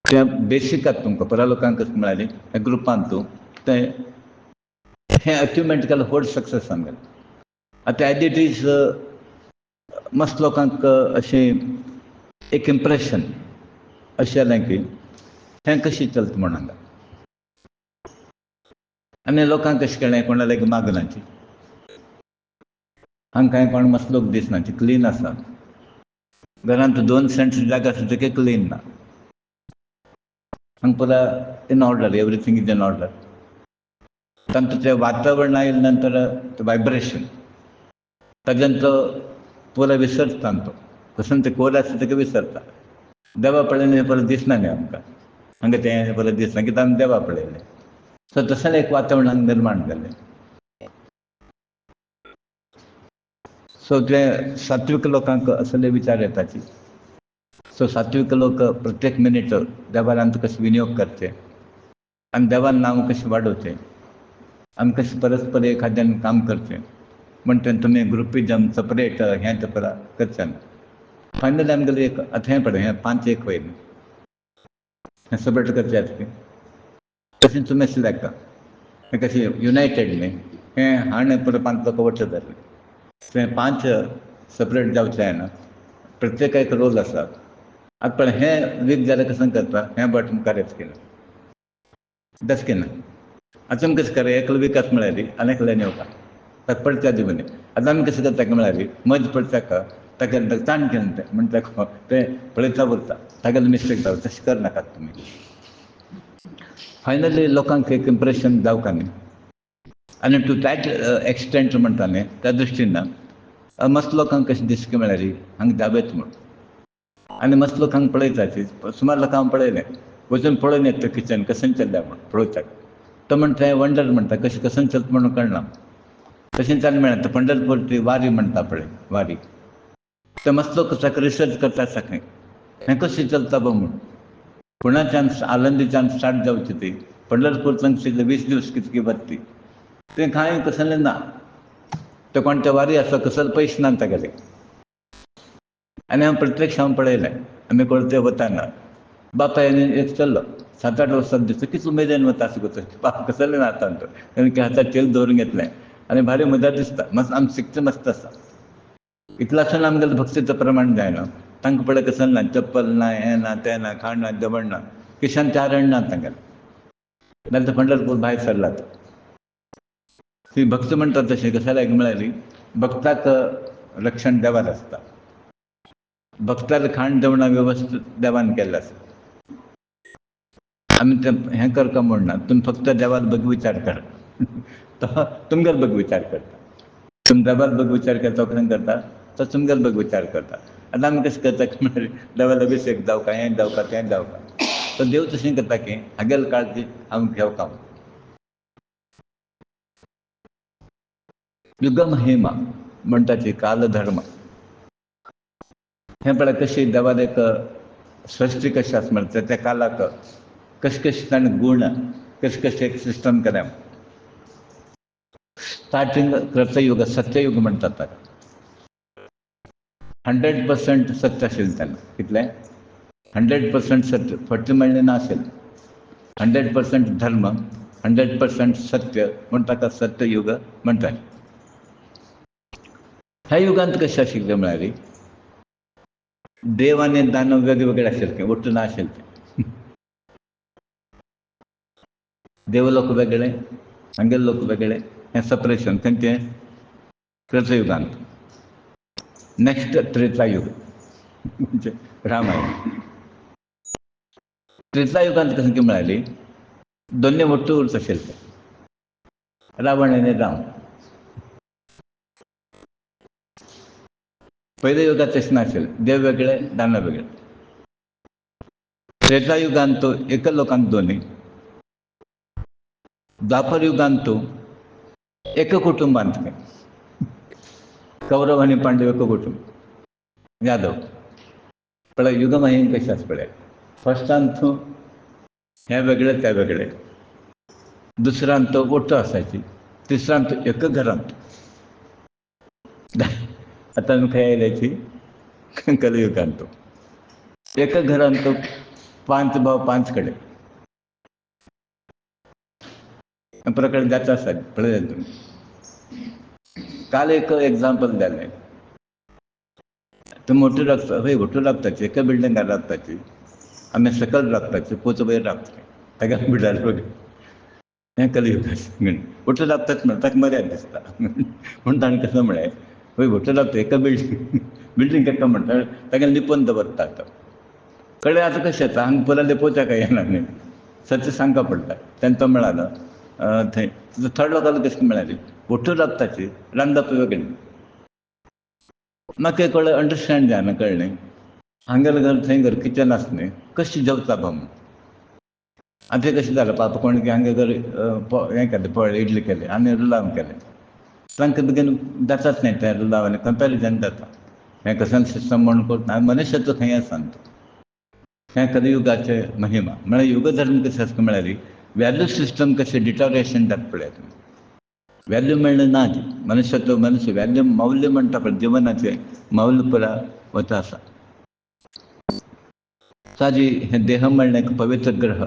[SPEAKER 1] तें बेसीक आतां तुमकां बऱ्या लोकांक कशें म्हळ्यार ह्या ग्रुपान तूं तें हें अचिवमेंट केलें व्हड सक्सेस आमगेलें. आतां एज इट इज मस्त लोकांक अशें एक इम्प्रेशन अशें जालें की हें कशें चलता म्हूण हांगा. आनी लोकांक कशें कळ्ळें कोणा लागीं मागनाची. हांगा कांय कोण मस्त लोक दिसनाची क्लीन आसा. घरांत 2 सेंट्स जागा आसा तिके क्लीन ना. हांगा पुरा in order everything is in order. तांतूं तें वातावरण आयले नंतर वायब्रेशन ताच्यान तो पुरो विसरता तो कसं तें कोर आसा तेका विसरता. देवा पळयलें हें परत दिसना न्ही आमकां. हांगा तें परत दिसना कित्याक आमी देवा पळयलें. सो तशें एक वातावरण हांगा निर्माण जालें. सो ते सात्वीक लोकांक असले विचार येताची. सो सात्वीक लोक प्रत्येक मिनीट देवारांत कशें विनियोग करचें आनी देवान नांव कशें वाडोवचें आमी कशें परस्पर एखाद्यान काम करचें म्हण तें तुमी ग्रुपीजम सेपरेट हें तें पुरो करचें ना. फायनली आमगेलें एक आतां हें पळय हें 5 एक पळय हें सेपरेट करचें आसता तशें तुमी सिलेक्ट हें कशें युनायटेड न्ही हें हाणें पुरो 5 लोक वट्ट धरलें. तें 5 सेपरेट जावचें जायना. प्रत्येका एक रोल आसा. आतां पळय हें वीक जाल्यार कशें करता हें बट मुखार येता की ना तशें की ना. आतां तुमी कशें करा एकलो वीक आसा म्हळ्यार आनी एकल्यान येवपा ताका पडच्या दिवं न्ही. आतां आमी कशें करता म्हळ्यार मज पडटा ताका ताणें केलें तें म्हण तें पळयता उरता तागेले मिस्टेक जावं तशें करनाकात तुमी. फायनली लोकांक एक इम्प्रेशन जावका न्ही. आनी टू दॅट एक्सटेंट म्हणटा न्ही त्या दृश्टीन मस्त लोकांक कशें दिसता म्हळ्यार हांगा धाबेत म्हूण. आनी मस्त लोक हांगा पळयताची सुमार लोकां हांव पळयलें वचून पळोवन येता किचन कसन चल्ल्या म्हूण पळोवच्याक. तो म्हणटा हें वंडर म्हणटा कशें कसन चलता म्हणून कळना. तशें जालें मेळटा पंढरपूर ती वारी म्हणटा पळय वारी. ते मस्त लोक ताका रिसर्च करता साखळी हें कशें चलता म्हणून. पुण्याच्यान आळंदीच्यान स्टार्ट जावची ती पंढरपूरच्यान सगळे 20 दीस कितकी वता तें कांय कसलें ना. ते कोण ते वारी आसा कसले पयशे ना तागेले. आनी हांव प्रत्यक्ष हांव पळयलें आमी कोण ते वताना बापा एक चल्लो 7-8 वर्सां दिसता कितें उमेदीन वता आसा गो बाप कसलें ना आतां तो ताणें हातार तेल दवरून घेतलें आनी भारी मजा दिसता मस्त आमी शिकता मस्त आसा. इतलो आसून आमगेलें भक्तीचें प्रमाण जायना. तांकां पळय कसलें ना चप्पल ना हें ना तें ना खाण ना जेवण ना किशान 4 अण ना तांगेलें. नाजाल्यार ते पंढरपूर भायर सरलात. ती भक्त म्हणटा तशें कशाला म्हळ्यार भक्ताक रक्षण देवार आसता. भक्तार खाण जेवणां वेवस्थीत देवान केल्लें आसता. आमी तें हें करता म्हणना तुमी फक्त देवार बघ विचार करा. तो तुमगेलो बघ विचार करता. तुमी देवार बघ विचार करता कशें करता तो तुमगेलो बघ विचार करता. आतां आमी कशें करता म्हळ्यार देवालो अभिशेक जावका हें जावका तें जावका. तो देव तशें करता की हागेली काळजी हांव घेवका. युग महिमा म्हणटा ती कालधर्म हें पळय कशी देवान एक सृश्टी कशी आसा म्हणटा त्या कालाक कशें कशें ताणें गूण कशें कशें एक सिस्टम केलें. स्टार्टींग कृतयुग सत्ययुग म्हणटात ताका. 100% सत्य आशिल्लें तेन्ना. कितलें 100% सत्य फट म्हणलें नाशिल्लें. 100% धर्म 100% सत्य म्हूण ताका सत्ययुग म्हणटात. ह्या युगांत कशें आशिल्लें म्हळ्यार देव आनी दानव वेगवेगळे आशिल्ले वट्ट नाशिल्ले. देव लोक वेगळे हांगेले लोक वेगळे हें सपरेशन खंयचें कृतयुगांत. नेक्स्ट त्रेतायुग म्हणजे रामायण. त्रेतायुगांत कशें की म्हळ्यार दोनूय वट्ट उरच आशिल्ले रावण आनी राम. पयल्या युगांत तशें नाशिल्लें देव वेगळे दानव वेगळे. त्रेतायुगांत तो एक लोकांत दोनी. द्वापर युगांत एक कुटुंबांत कौरव आनी पांडव एक कुटुंब यादव. पळय युग महिम कशें आसा पळय. फर्स्टांत हे वेगळे ते वेगळे. दुसऱ्यांत वट्ट आसायची. तिसऱ्यांत एक घरांत. आतां आमी खंय आयल्याची कलियुगांत. एक घरांत 5 भाव 5 कडेन. प्रकरण जाता आसता पळयलें तुमी. काल एक एग्जाम्पल जालें. तो मोठो राखता हय व्हडलो राखताची एका बिल्डिंगार राखताची आमी सकयल राखताची पोच वयर राखता ताका बिडार बघ हें कलियुगाचें व्हडलो राखतात म्हणटा ताका मर्याद दिसता म्हणून ताणें कसो म्हळें हय व्हडलो राखता एका बिल्डींग एका म्हणटा ताका लिपोवन दवरता तो. कळ्ळें आतां कशें जाता हांगा परत लिपोवच्या काय येना न्ही सत्य सांगपा पडटा. तेन्ना तो म्हणालो थंय थर्ड लोकांक कशें म्हळ्यार व्हडलो राखताची रांदप वेगळें. म्हाका एक कळ्ळें अंडरस्टँड जायना कळ्ळें. हांगेलें घर थंय घर किचन आसा न्ही कशें जेवता बाबा म्हूण. आतां तें कशें जालें पापा कोण हांगे घर हें केलें पळय इडली केलें आनी रुलाव केलें. तांकां बेगीन जाताच न्ही तें रुलाव आनी कंपेरिजन जाता. हें कसलें सिस्टम म्हूण करता मनशाचो खंय आसा तो. हें कलियुगाचें महिमा म्हळ्यार युग धर्म कशें आसता म्हळ्यार वॅल्यू सिस्टम कशें डिटोरेशन जाता पळय तुमी. वॅल्यू मेळ्ळें ना ती मनशाचो मनुश्य वॅल्यू मौल्य म्हणटा पळय जिवनाचें मौल्य पुरा वता आसा. ताजी हें देह म्हणलें एक पवित्र ग्रह.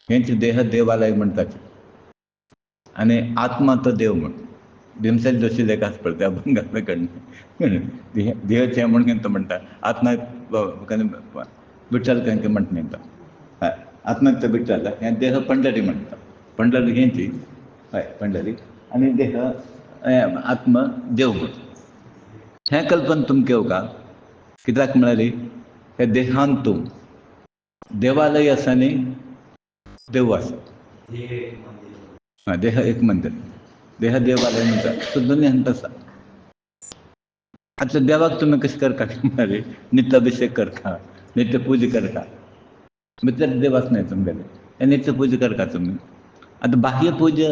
[SPEAKER 1] हेंच देह देवालय म्हणटात आनी आत्मा तो देव म्हूण. भीमसेन जोशी एक आसा पळय त्या अभंगांतलें कडणें देहचें म्हूण तो म्हणटा आत्मा विठ्ठल खंय म्हणटा न्ही तो हय आत्मा तो विठ्ठल हें देह पंढरी म्हणटा. पंढरी हें ती हय पंढरी आनी देह आत्मा देव म्हूण. हें कल्पन तुमकां येवका कित्याक म्हळ्यार त्या देहांत तूं देवालय आसा न्ही देव आसा. देह एक मंदिर, देह देवालय म्हणतात, तो दुनियांत आसा. आता देवाक तुम्ही कशें करता म्हणाले, नित्य अभिषेक करता, नित्य पूजा करता, भितर देव आसनाय तुमगेले, ते नित्य पूजा करता तुम्ही. आता बाह्य पूजा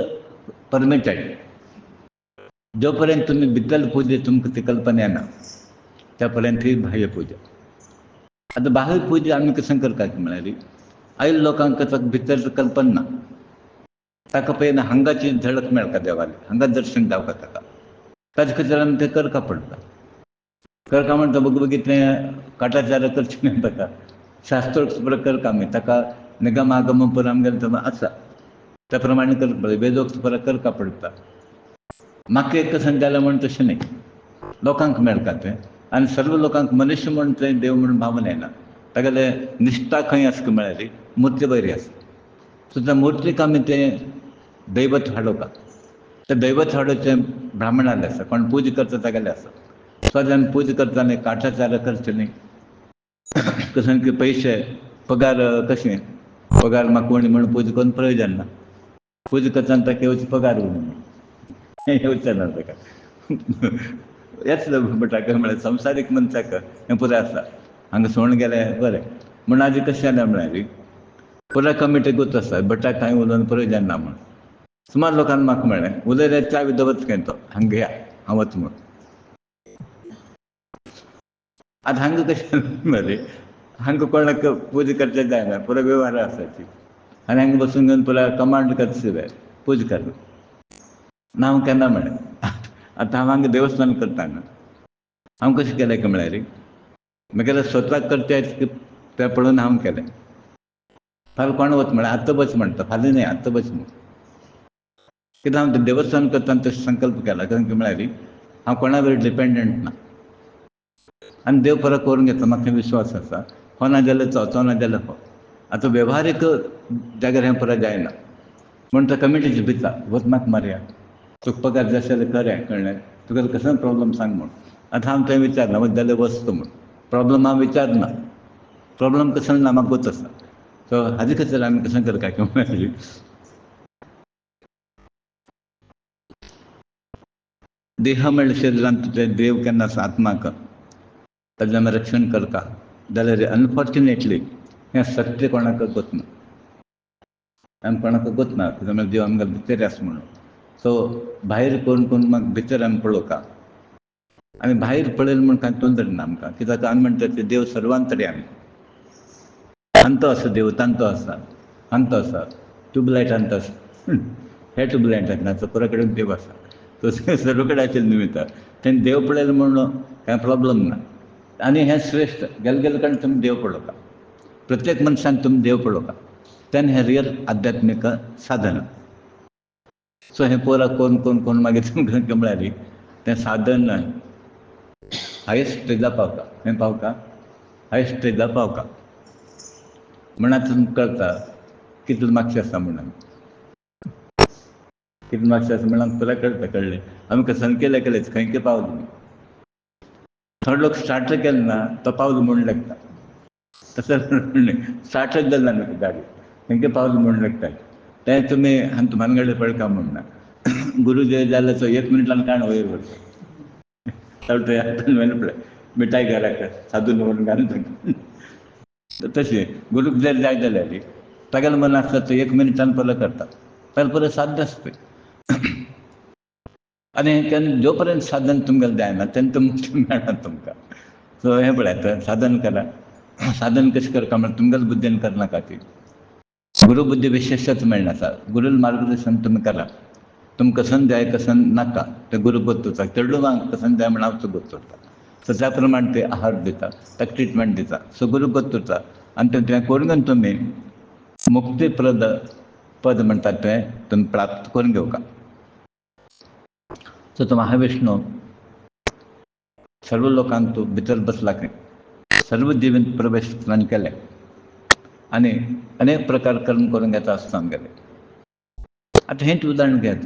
[SPEAKER 1] परमिटेड, जो पर्यंत तुम्ही भितर पूजे तुमकां ती कल्पना येना त्या पर्यंत ही बाह्य पूजा. आता बाह्य पूजा आमी कशें करतात म्हणाली, आयल्या लोकांक भितर कल्पना ना, ताका पळयना हांगाची झळक मेळटा देवाली, हांगा दर्शन जावता ताका, ताजे खातीर आमी तें करता पडटा. करता म्हणटा बगबगीत तें काटाचार करचें न्ही ताका, शास्त्रोक्त प्रकार आमी ताका निगम आगम पर आमगेलें थंय आसा, त्या प्रमाणे करता पडटा, वेदोक्त पर करता पडटा. म्हाका एक कसन जालें म्हण तशें न्ही, लोकांक मेळटा तें, आनी सर्व लोकांक मनुश्य म्हण थंय देव म्हण भावना येना. तागेले निश्ठा खंय आसा म्हळ्यार मुर्ती बरी आसा. सो त्या मुर्तीक आमी तें दैवत हाडोवता, तें दैवत हाडोवचें ब्राह्मणाले आसा, कोण पूजा करता तागेले आसा. सो आमी पूजा करता न्ही काटाचार करचे न्ही, कसन की पयशे पगार कशें, पगार म्हाका उणी म्हण पूजा करून प्रयोजन ना, पूजा करतना ताका येवचे पगार उणी म्हण येवचें ना ताका. हेच भटाक म्हळ्यार संवसारीक मनशाक हें पुराय आसा, हांगा सोण गेलें बरें म्हण. आजी कशें जालें म्हळ्यार पुराय कमिटीकूच आसा, भटाक कांय उलोवन प्रयोजन ना म्हण. सुमार लोकांनी म्हाका म्हळें उलयल्यार च्या दवरच खंय तो, हांगा घेया हांव वता म्हूण. आतां हांगा कशें म्हळ्यार हांगा कोणाक पूजा करचें जायना, पुरो वेव्हार आसाची, आनी हांगा बसून घेवन पुराय कमांड करता जाय पूजा कर ना, हांव केन्ना म्हळें. आतां हांव हांगा देवस्थान करता, हांगा हांव कशें केलें काय म्हळ्यार म्हगेलें स्वताक करचें तें पळोवन हांव केलें. फाल्यां कोण वता म्हळ्यार आतां बस म्हणटा, फाल्यां न्ही आतां बस म्हूण. कित्याक हांव देवस्थान करता आनी तसो संकल्प केला, कारण की म्हळ्यार हांव कोणा वयर डिपेंडंट ना, आनी देव परत करून घेता म्हाका विश्वास आसा. हो ना जाल्यार तो ना जाल्यार हो. आतां वेव्हारीक जाग्यार हें पुराय जायना म्हूण त्या कमिटीचे भिता वच म्हाका मारया, तुका पगार जाय जाल्यार कर हें कळ्ळें, तुका कसलो प्रॉब्लम सांग म्हूण. आतां हांव थंय विचारना वच जाल्यार वचता म्हूण, प्रॉब्लम हांव विचारना, प्रॉब्लम कसलो ना म्हाका गोत आसा. सो हाजे खातीर आमी कशें करता काय म्हळ्यार देह म्हळ्यार शरिरांत तुजें देव केन्ना आसा आत्माक, ताजें आमी रक्षण करता जाल्यार अनफॉर्च्युनेटली हें सत्य कोणाक गोतना, आमी कोणाक गोतना, कित्याक देव आमगेले भितर आसा म्हणून. सो भायर करून म्हाका भितर आमी पळोवता, आमी भायर पळयलें म्हूण कांय तोंदर ना आमकां, कित्याक आमी म्हणटा ते देव सर्वांतर्यामी, अंतो आसा देव, तांतो आसा, अंतो आसा, ट्यूबलायटांत आसा, हे ट्यूबलायटांत ना, पुराय कडेन देव आसा. तो सर्व कडेन आशिल्लो निमित्त तेणें देव पळयलो म्हणून कांय प्रॉब्लम ना. आनी हें श्रेश्ठ गेले कडेन तुमी देव पळोवता, प्रत्येक मनशान तुमी देव पळोवता, तेन्ना हें रियल आध्यात्मीक साधन. सो हें पुराय करून मागीर तुमकां म्हळ्यार तें साधन हायस्ट स्टेजार पावता, खंय पावता, हायस्ट स्टेजार पावता. म्हण आतां तुमकां कळटा कितलें मागचें आसा म्हणून, कितलें मागचें आसा म्हण आमकां पुराय कळटा, कळ्ळें. आमकां संख्या केलें खंय पावलें, थोडे लोक स्टार्टर केलें ना तो पावलो म्हूण लागता, तशें स्टार्टर जालें ना गाडी खंय पावलो म्हूण लागता. तें तुमी आमच्या मनगडे पळयता म्हणना, गुरू जय जाल्यार तो 1 मिनटान काण वयर वता, मिठाई घराक साधू म्हणून घालता. तशें गुरूक जर जाय जाल्यार तागेलें मन आसता तो 1 मिनटान पयलो करता, ताका परत साध्य आसता. आनी केन्ना जो पर्यंत साधन तुमगेलें जायना तेन्ना मुक्ती मेळना तुमकां. सो हें पळयात, साधन करा. साधन कशें करता म्हळ्यार तुमगेले बुद्दीन करनाका ती, गुरू बुद्धी विशेशच मेळनाका, गुरू मार्गदर्शन तुमी करा. तुमकां कसन जाय कसन नाका तें गुरू गोतुता, चेडूं कसन जाय म्हण हांव गोतुता. सो त्या प्रमाणे ते आहार दिता, ताका ट्रिटमेंट दिता, सो गुरू गोतुता. आनी तें करून तुमी मुक्तीप्रद पद म्हणटात तें तुमी प्राप्त करून घेवका. सो तो महाविष्णू सर्व लोकांक तूं भितर बसला खंय, सर्व जिवींत प्रवेश ताणें केले आनी अनेक प्रकार कर्म करून घेता आसता आमगेलें. आतां हेंच उदाहरण घेयात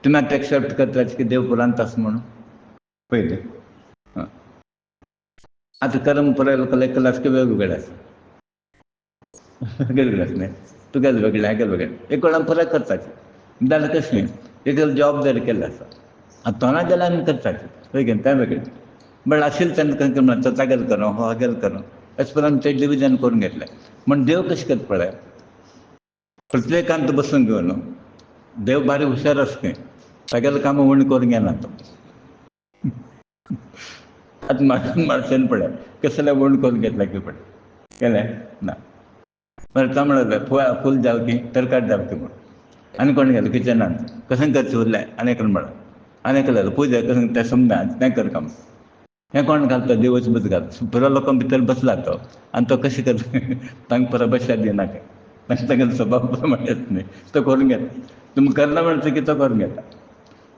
[SPEAKER 1] तुमी आतां एक्सेप्ट करतात की देव पुरांत आसा म्हणून पयलें. आता कर्म पळयलो कला क्लास की वेगवेगळे आसा वेगवेगळे आसा न्ही तुगेलें वेगळें हागेलें वेगळें एक वेळार फरक करपाचें जाल्यार कशें एक जबाबदारी केल्लो आसा आतां तोंडा गेल्यार आमी करपाचें पळय गे तें वेगळें बट आशिल्लें तेन्ना खंय म्हणटा तो तागेलें करूं हो हागेलें करूं अशें करून आमी तें डिविजन करून घेतलें म्हण देव कशें करता पळय प्रत्येकांत बसून घेवन देव बारीक हुशार आसा खंय तागेलें कामां उणी करून घेना तो आतां माणसांनी पळय कसलें उणी करून घेतलें की पळय केलें ना बरं तो म्हणलें फूल जावं की तरकाट जावं की म्हण आनी कोण गेलो किचनांत कशें करचें उरलें आनी एकान म्हणलें आनी एका लागलो पुजा कशें तें समजा तें कर काम हें कोण घालता देवाची बस घालता पुरो लोकां भितर बसला तो आनी तो कशें करता तांकां परत बसशात दिना काय तांकां तागेलो स्वभाव प्रमाणेच न्ही तो करून घेता तुमी करना म्हणटा की तो करून घेता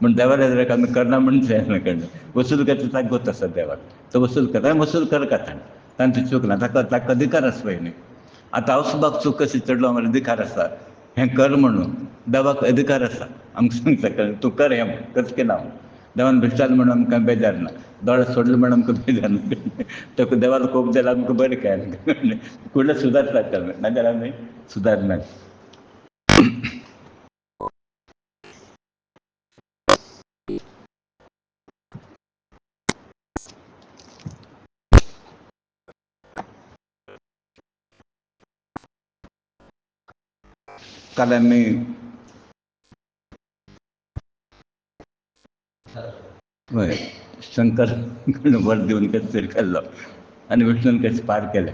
[SPEAKER 1] म्हण देवा नदरेक आमी करना म्हणचें वसूल करता ताका गोत आसा देवाक तो वसूल करता वसूल कर का तांणी चुकना ताका अधिकार आसा पळय न्ही आतां हांव सुद्दां चूक कशी चडलो म्हाका अधिकार आसा हें कर म्हणून देवाक अधिकार आसा आमकां सांगता कळ्ळें तूं कर हें करचें ना देवान भिक्षाल म्हणून आमकां बेजार ना दोळे सोडले म्हणून आमकां बेजार ना तो देवाला कोप जाल्यार आमकां बरें कळ्ळें फुडलें सुदारता कळ्ळें नाजाल्यार आमी सुदारना काल आमी हय शंकर वर दिवन कशें तरी केल्लो आनी विष्णून कशें पार केलें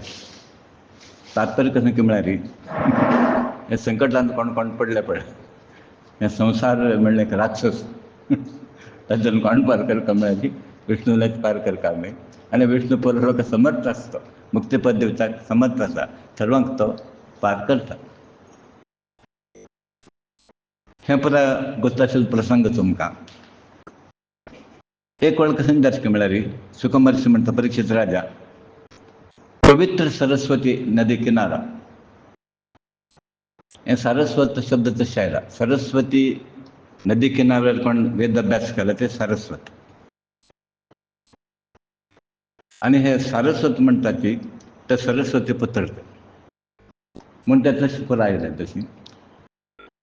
[SPEAKER 1] तात्पर्य कशें की म्हळ्यार हे संकटांत कोण कोण पडले पळय हे संवसार म्हणलें एक राक्षस तातूंतल्यान कोण पार करता म्हळ्यार विष्णूलाच पार करता आमी आनी विष्णू पळय समर्थ आसा तो मुक्तीपद दिवपाक समर्थ आसा सर्वांक तो पार करता हें पुरा गोश्ट आशिल्लो प्रसंग तुमकां एक वेळ कशें जाता म्हळ्यार सुखमहर्षी म्हणटा परीक्षित राजा पवित्र सरस्वती नदी किनारा हें सारस्वत शब्द तशें आयला सरस्वती नदी किनाऱ्यार कोण वेद अभ्यास केला ते सारस्वत आनी हे सारस्वत म्हणटा की ते सरस्वती पुत्र म्हूण तें तशें पुरो आयलें तशी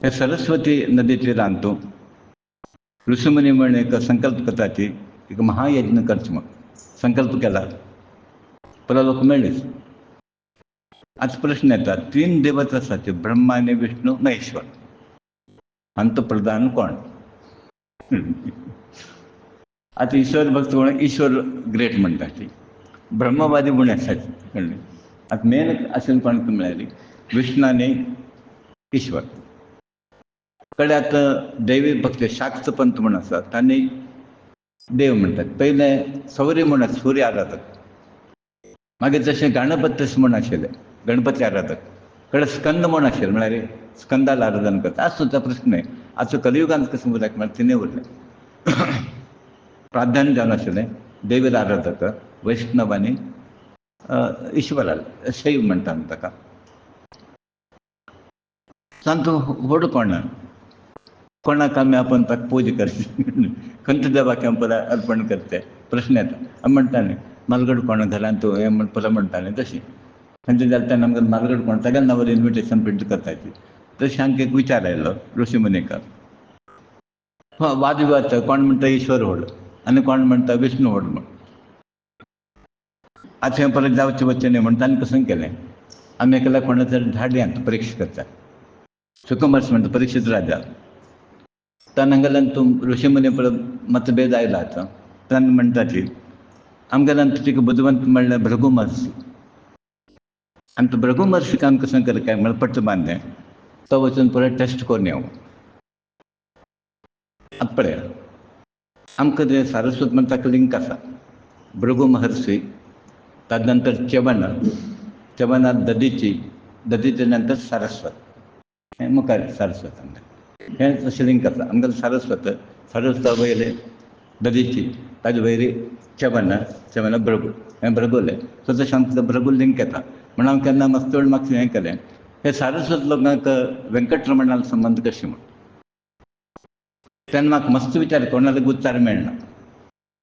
[SPEAKER 1] हे सरस्वती नदी तीरांत ऋषिमुनी म्हण एक संकल्प करता की एक महायज्ञ करचें मग संकल्प केला परत लोक मेळ्ळीच आतां प्रश्न येता 3 देवता आसात ब्रह्मा आनी विष्णू महेश्वर अंतप्रधान कोण आतां ईश्वर भक्त म्हणून ईश्वर ग्रेट म्हणटा ती ब्रह्मवादी म्हूण आसात कळ्ळें आतां मेन आशिल्लें कोण म्हळ्यार विष्णू आनी ईश्वर कडेन आतां दैवी भक्त शाक्त पंत म्हूण आसा तांणी देव म्हणटात पयलें सौर्य म्हूण सूर्य आराधक मागीर जशें गणपत तशें म्हूण आशिल्लें गणपती आराधक कडेन स्कंद म्हूण आशिल्लें म्हळ्यार स्कंदाल आराधन करता आज सुद्दां प्रश्न न्ही आतां कलियुगांत कशें उरलें म्हळ्यार तिनूय उरलें प्राधान्य जावन आशिल्लें देवी आराधक वैष्णव आनी ईश्वराल शैव म्हणटा आमी ताका सांगतो व्हड कोणाक आमी आपोवन ताका पूजा करची खंयच्या देवाक आमी परत अर्पण करचें प्रश्न येता आमी म्हणटा न्ही मालगड कोणा घरांत तूं हें म्हण परत म्हणटा न्ही तशी खंयचें जालें तेन्ना आमकां मालगड कोण तागेल्या नांवार इन्विटेशन प्रिंट करपाची तशें आमकां एक विचार आयलो ऋषी मुनीक वाद विवाद कोण म्हणटा ईश्वर व्हड आनी कोण म्हणटा विष्णू व्हड म्हण आतां हें परत जावचें वचचें न्ही म्हण ताणें कशें केलें आमी एकेल्या कोणा तरी धाडयांत परीक्षा करता सुखमहर्षी म्हणटा परीक्षीत राजा ताणें तूं ऋषी मुनी परत मतभेद आयला आतां ताणें म्हणटा की आमगेल्यान तुका बुद्धवंत म्हणल्यार भृगू महर्शी आनी तो भृगू महर्शीक आमी कशें कर काय म्हळ्यार पट्ट बांदलें तो वचून परत टेस्ट करून येवं आतां पळय आमकां तें सारस्वत म्हणटा ताका लिंक आसा भृगू महर्शी ताजे नंतर च्यवनांत ददीचे नंतर सारस्वत हें मुखार सारस्वत हें तशें लिंक आसा आमगेलें सारस्वता वयलें ददीची ताजे वयरी च्यवना भृगू हें भृगूलें सो तशें आमकां भृगू लिंक येता म्हण हांव केन्ना मातशें चड म्हाका हें केलें हे सारस्वत लोकांक वेंकटरमणाल संबंद कशें म्हण तेन्ना म्हाका मस्त विचार कोणाक उत्तर मेळना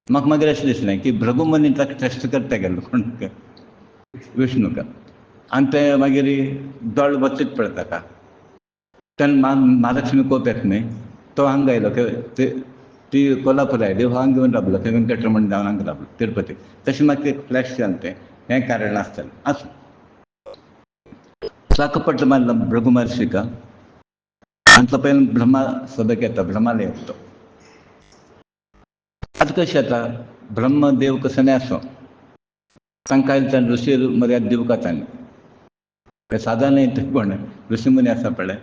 [SPEAKER 1] म्हाका मागीर अशें दिसलें की भृगुमुनी ताका टेस्ट करता गेलो कोण विष्णूक आनी ते मागीर दोळ वचीत पळय ताका तेन्ना महालक्ष्मी कोप येता न्ही तो हांगा आयलो ती कोल्हापूर आयली हो हांगा घेवन रावलो थंय वेंकटरमण जावन हांगा रावलो तिरुपती तशें म्हाका एक फ्लॅश जालें तें हें कारण आसतलें आसूं ताका पटलं मारलो भृगु महर्षिका आनी तो पयलीं ब्रह्मा सभेक येता ब्रह्माला येता तो आतां कशें जाता ब्रह्म देव कसो नाही आसूं तांकां आयज ऋषी मर्यादा दिवंक जाता न्ही सादारण येता कोण ऋषी मुनी आसा पळय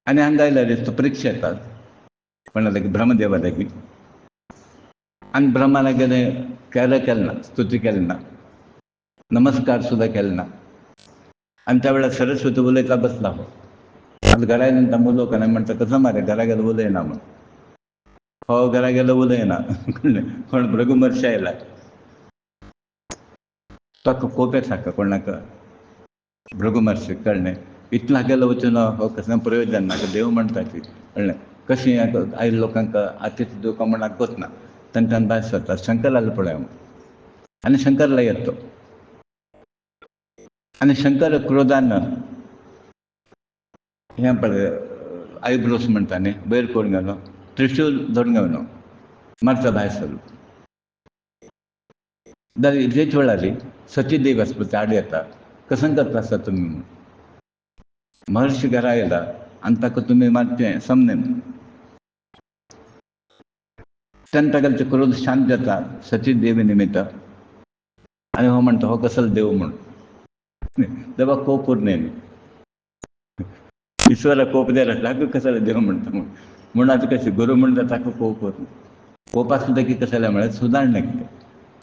[SPEAKER 1] आनी हांगा आयल्यार तो परिक्षा येता कोणा लागीं ब्रह्मदेवा लागीं आनी ब्रह्मा लागीं केलें केलें ना स्तुती केली ना नमस्कार सुद्दां केले ना आनी त्या वेळार सरस्वती उलयता बसला हो आतां घरा येयला उलोवंक ना म्हणटा कसो मारे घरा गेलो उलयना म्हण हो घरा गेलो उलयना कोण भृगु महर्षी आयला ताका कोप येता कोणाक भृगु महर्षी कळ्ळें इतलो गेलो वचून हो कसलें प्रयोजन ना देव म्हणटा ती कळ्ळें कशीं आयज लोकांक आतिथ्य दिवपाक म्हण वचना तांच्यान भायर सरता शंकर आयलो पळय आनी शंकरला येता तो आनी शंकर क्रोधान हें पळय आयब्रोस म्हणटा न्ही वयर करून गेलो त्रिशूल धरून घेवन मारता भायर सरलो जाल्यार तेच वेळार सती देव आसता पळय आड येता कसं करता आसता तुमी महर्षी घरा येयला आनी ताका तुमी मारचें समजें तेन्ना तागेलो क्रोध शांत जाता सती देवी निमित्त आनी हो म्हणटा हो कसलो देव म्हूण देवा कोप उरने ईश्वरा कोप द्यायला ताका कसलो देव म्हणटा म्हूण आतां कशें गुरू म्हणटा ताका कोप उरना कोप आसता की कशें म्हळ्यार सुदारणा कितें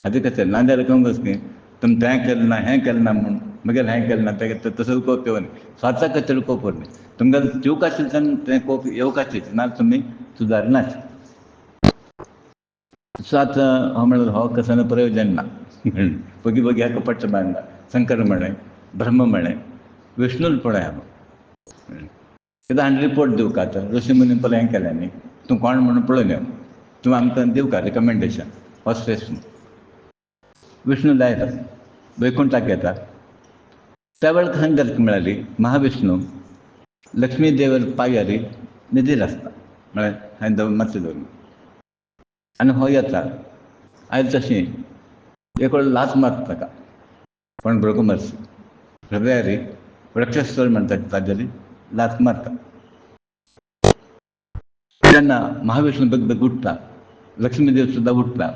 [SPEAKER 1] आतां कशें नांद्यार कंगूस न्ही तुमी तें केलें ना हें केलें ना म्हूण मागीर हें केलें ना तें तसो कोप येवनी स्वाता खातीर कोप उरना तुमकां दिवंक आशिल्लें तेन्ना तें कोप येवंक आशिल्लें नाजाल्यार तुमी सुदारनात सो आतां हो म्हणलो हो कसलो प्रयोजन ना बगी बगी हाका पट्ट बांदला शंकर म्हळें ब्रह्म म्हळें विष्णूल पळय हांव कित्याक आनी रिपोर्ट दिवंक आतां ऋषी मुनी पळय हें केलें न्ही तूं कोण म्हणून पळोवन यो तूं आमकां दिवंक रिकमेंडेशन हो श्रेश्ठ विष्णू लायता वैकुंठाक येता त्या वेळार खंय गरज मेळ्ळी महाविष्णू लक्ष्मी देवर पांयार न्हिदीर आसता म्हळ्यार हांवें दवर मातशें दवरलें आनी हो येता आयज तशीं एक वेळ लात मारता ताका पण भृगु महर्षी हृदयारी वृक्षस्थळ म्हणटा ताजेरी लात मारता तेन्ना महाविष्णू बेग बेग उठता लक्ष्मी देव सुद्दां उठता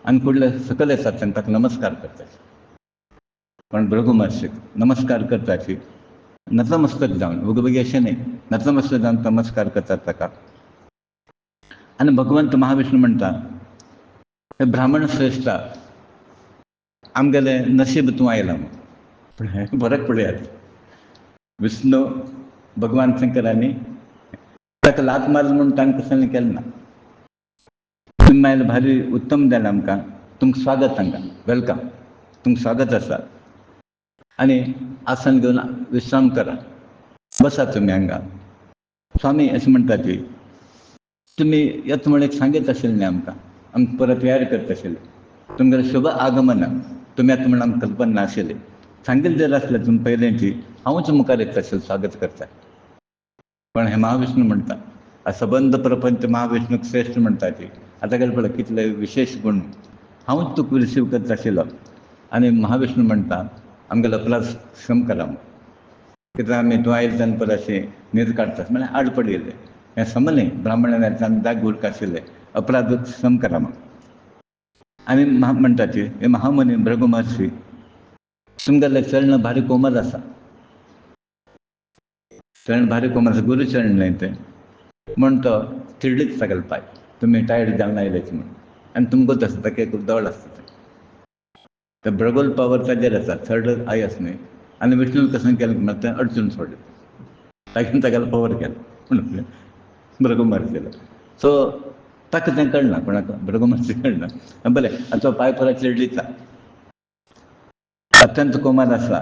[SPEAKER 1] आनी फुडले सकयल येतात तेन्ना ताका नमस्कार करता पण भृगु महर्षीक नमस्कार करताची नतमस्तक जावन वगबगी अशें न्ही नतमस्तक जावन नमस्कार करतात ताका आनी भगवंत महाविष्णू म्हणटा हे ब्राह्मण श्रेश्ठा आमगेलें नशीब तूं आयला पूण हें फरक पळयात विष्णू भगवान शंकरांनी ताका लात मारली म्हणून ताणें कसलें केलें ना तुमी आयला भारी उत्तम जालें आमकां तुमकां स्वागत हांगा वेलकम तुमकां स्वागत आसा आनी आसन घेवन विश्राम करा बसा तुमी हांगा स्वामी अशें म्हणटा ती तुमी येता म्हण एक सांगीत आशिल्लें न्ही आमकां आमी परत तयार करता आशिल्ले तुमगेलें शुभ आगमन तुमी येता म्हण आमकां कल्पना नाशिल्ली सांगिल्लें जर आसलें तुमी पयलेंची हांवूच मुखार येता आशिल्लो स्वागत करता पण हे महाविष्णू म्हणटा सबंद प्रपंच महाविष्णूक श्रेश्ठ म्हणटा ती आतां गेले पळय कितले विशेश गूण हांवूच तुका रिसीव करता आशिल्लो आनी महाविष्णू म्हणटा आमगेलो अपराध क्षम करा कित्याक आमी तूं आयले तेन्ना पळय अशें न्हीद काडटा म्हळ्यार आड पडिल्लें हें समजलें ब्राह्मणान जाग उरक आशिल्लें अपराध क्षम करा म्हूण आनी म्हणटा ती हे महामुनी भृगु महर्षी तुमगेलें चरण भारी कोमल आसा चरण भारी कोमल आसा गुरू चरण न्ही तें म्हूण तो थिरडीत तागेले पांय तुमी टायर्ड जावन आयलेच म्हूण आनी तुमकां आसता ताका एक दोळ आसता ते भृगुल पावर ताजेर आसा थर्ड आय आसा न्ही आनी विष्णू कसं केलें म्हणटा तें अडचून सोडलें ताका तागेलो पावर केलो म्हणून भृगु महर्षीला सो ताका तें कळना कोणाक भृगु महर्षी कळना बरें आतां पांय परत चिडलीचा अत्यंत कोमल आसा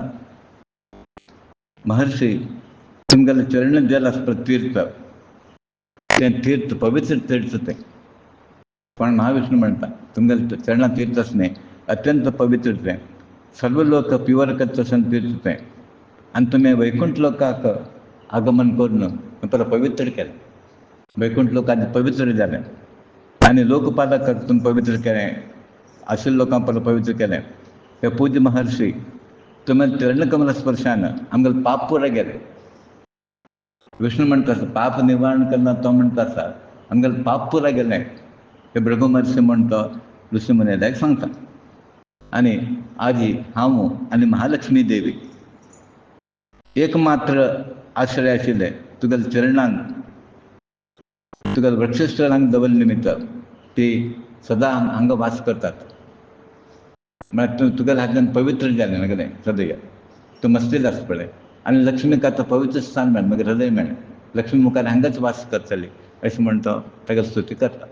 [SPEAKER 1] महर्षी तुमगेलें चरण जल आसा तीर्थ तें तीर्थ पवित्र तीर्थ तें पण महाविष्णू म्हणता तुमच्या चरणात तीर्थच नाही, अत्यंत पवित्रच आहे, सर्व लोक पिवरकत तीर्थच आहे, आणि तुम्ही वैकुंठ लोकाक आगमन करून तुला पवित्र केलं. वैकुंठ लोक आधी पवित्र झाले आणि लोकपालक तुम्ही पवित्र केले, असे लोकांना पवित्र केले. ते पूज्य महर्षी तुम्ही चरणकमल स्पर्शानं आमगेलं पाप पुरा गेले. विष्णू म्हणत असं पाप निवारण करणं, तो म्हणत असा आमगेलं पाप पुरा गेले. ते भृगु महर्षी म्हणतो ऋषी मुनीला एक सांगता. आणि आजी हांव आणि महालक्ष्मी देवी एकमात्र आश्रय आशिल्ले तुगेल्या चरणांक, तुगेल्या वृक्षस्थळांक दवरले निमित्त ती सदा हांगा वास करतात. म्हळ्यार तुगेल्या हातान पवित्र जालें मगेलें हृदय, तूं मस्तील आस पळय, आनी लक्ष्मीक आतां पवित्र स्थान मेळ्ळें, मागीर हृदय मेळ्ळें, लक्ष्मी मुखार हांगाच वास करतली अशें म्हणटा ताका स्तुती करता.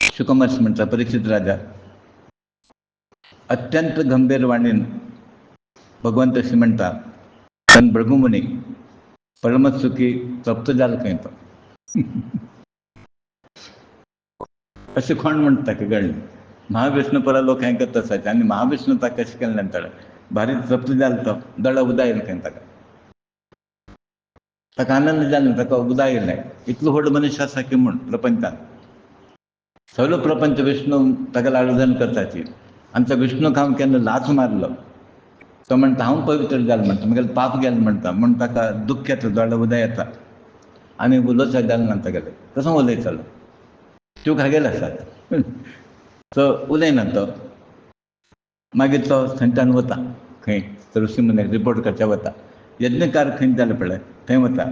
[SPEAKER 1] शुकमहर्षी म्हणटा परीक्षित राजा अत्यंत गंभीर वाणीन भगवंत अशें म्हणटा, पण भृगुमुनी परमसुखी तृप्त जालो खंय तो. अशें कोण म्हणटा की कळ्ळें. महाविष्णू परा लोक हें करता तसाचे, आनी महाविष्णू ताका कशें केलें नंतर भारी तृप्त जालो तो, दोळा उदक येयलें खंय ताका. ताका आनंद जालो, ताका उदक येयलें. इतलो व्हड मनीस आसा की म्हूण प्रपंचान सगळो प्रपंच विष्णू ताका आराधन करताची, आनी तो विष्णूक हांव केन्ना लाच मारलो, तो म्हणटा हांव पवित्र जालो म्हणटा, म्हगेलें पाप गेलें म्हणटा, म्हूण ताका दुख्ख येता, दोळा उदक येता आनी उलोवचें जालें ना तागेलें. कसो उलयतलो, त्यो खागेले आसात. तो उलयना तो. मागीर तो थंयच्यान वता खंय ऋषी मुनीक रिपोर्ट करचें वता. यज्ञकार खंय जालें पळय थंय वता,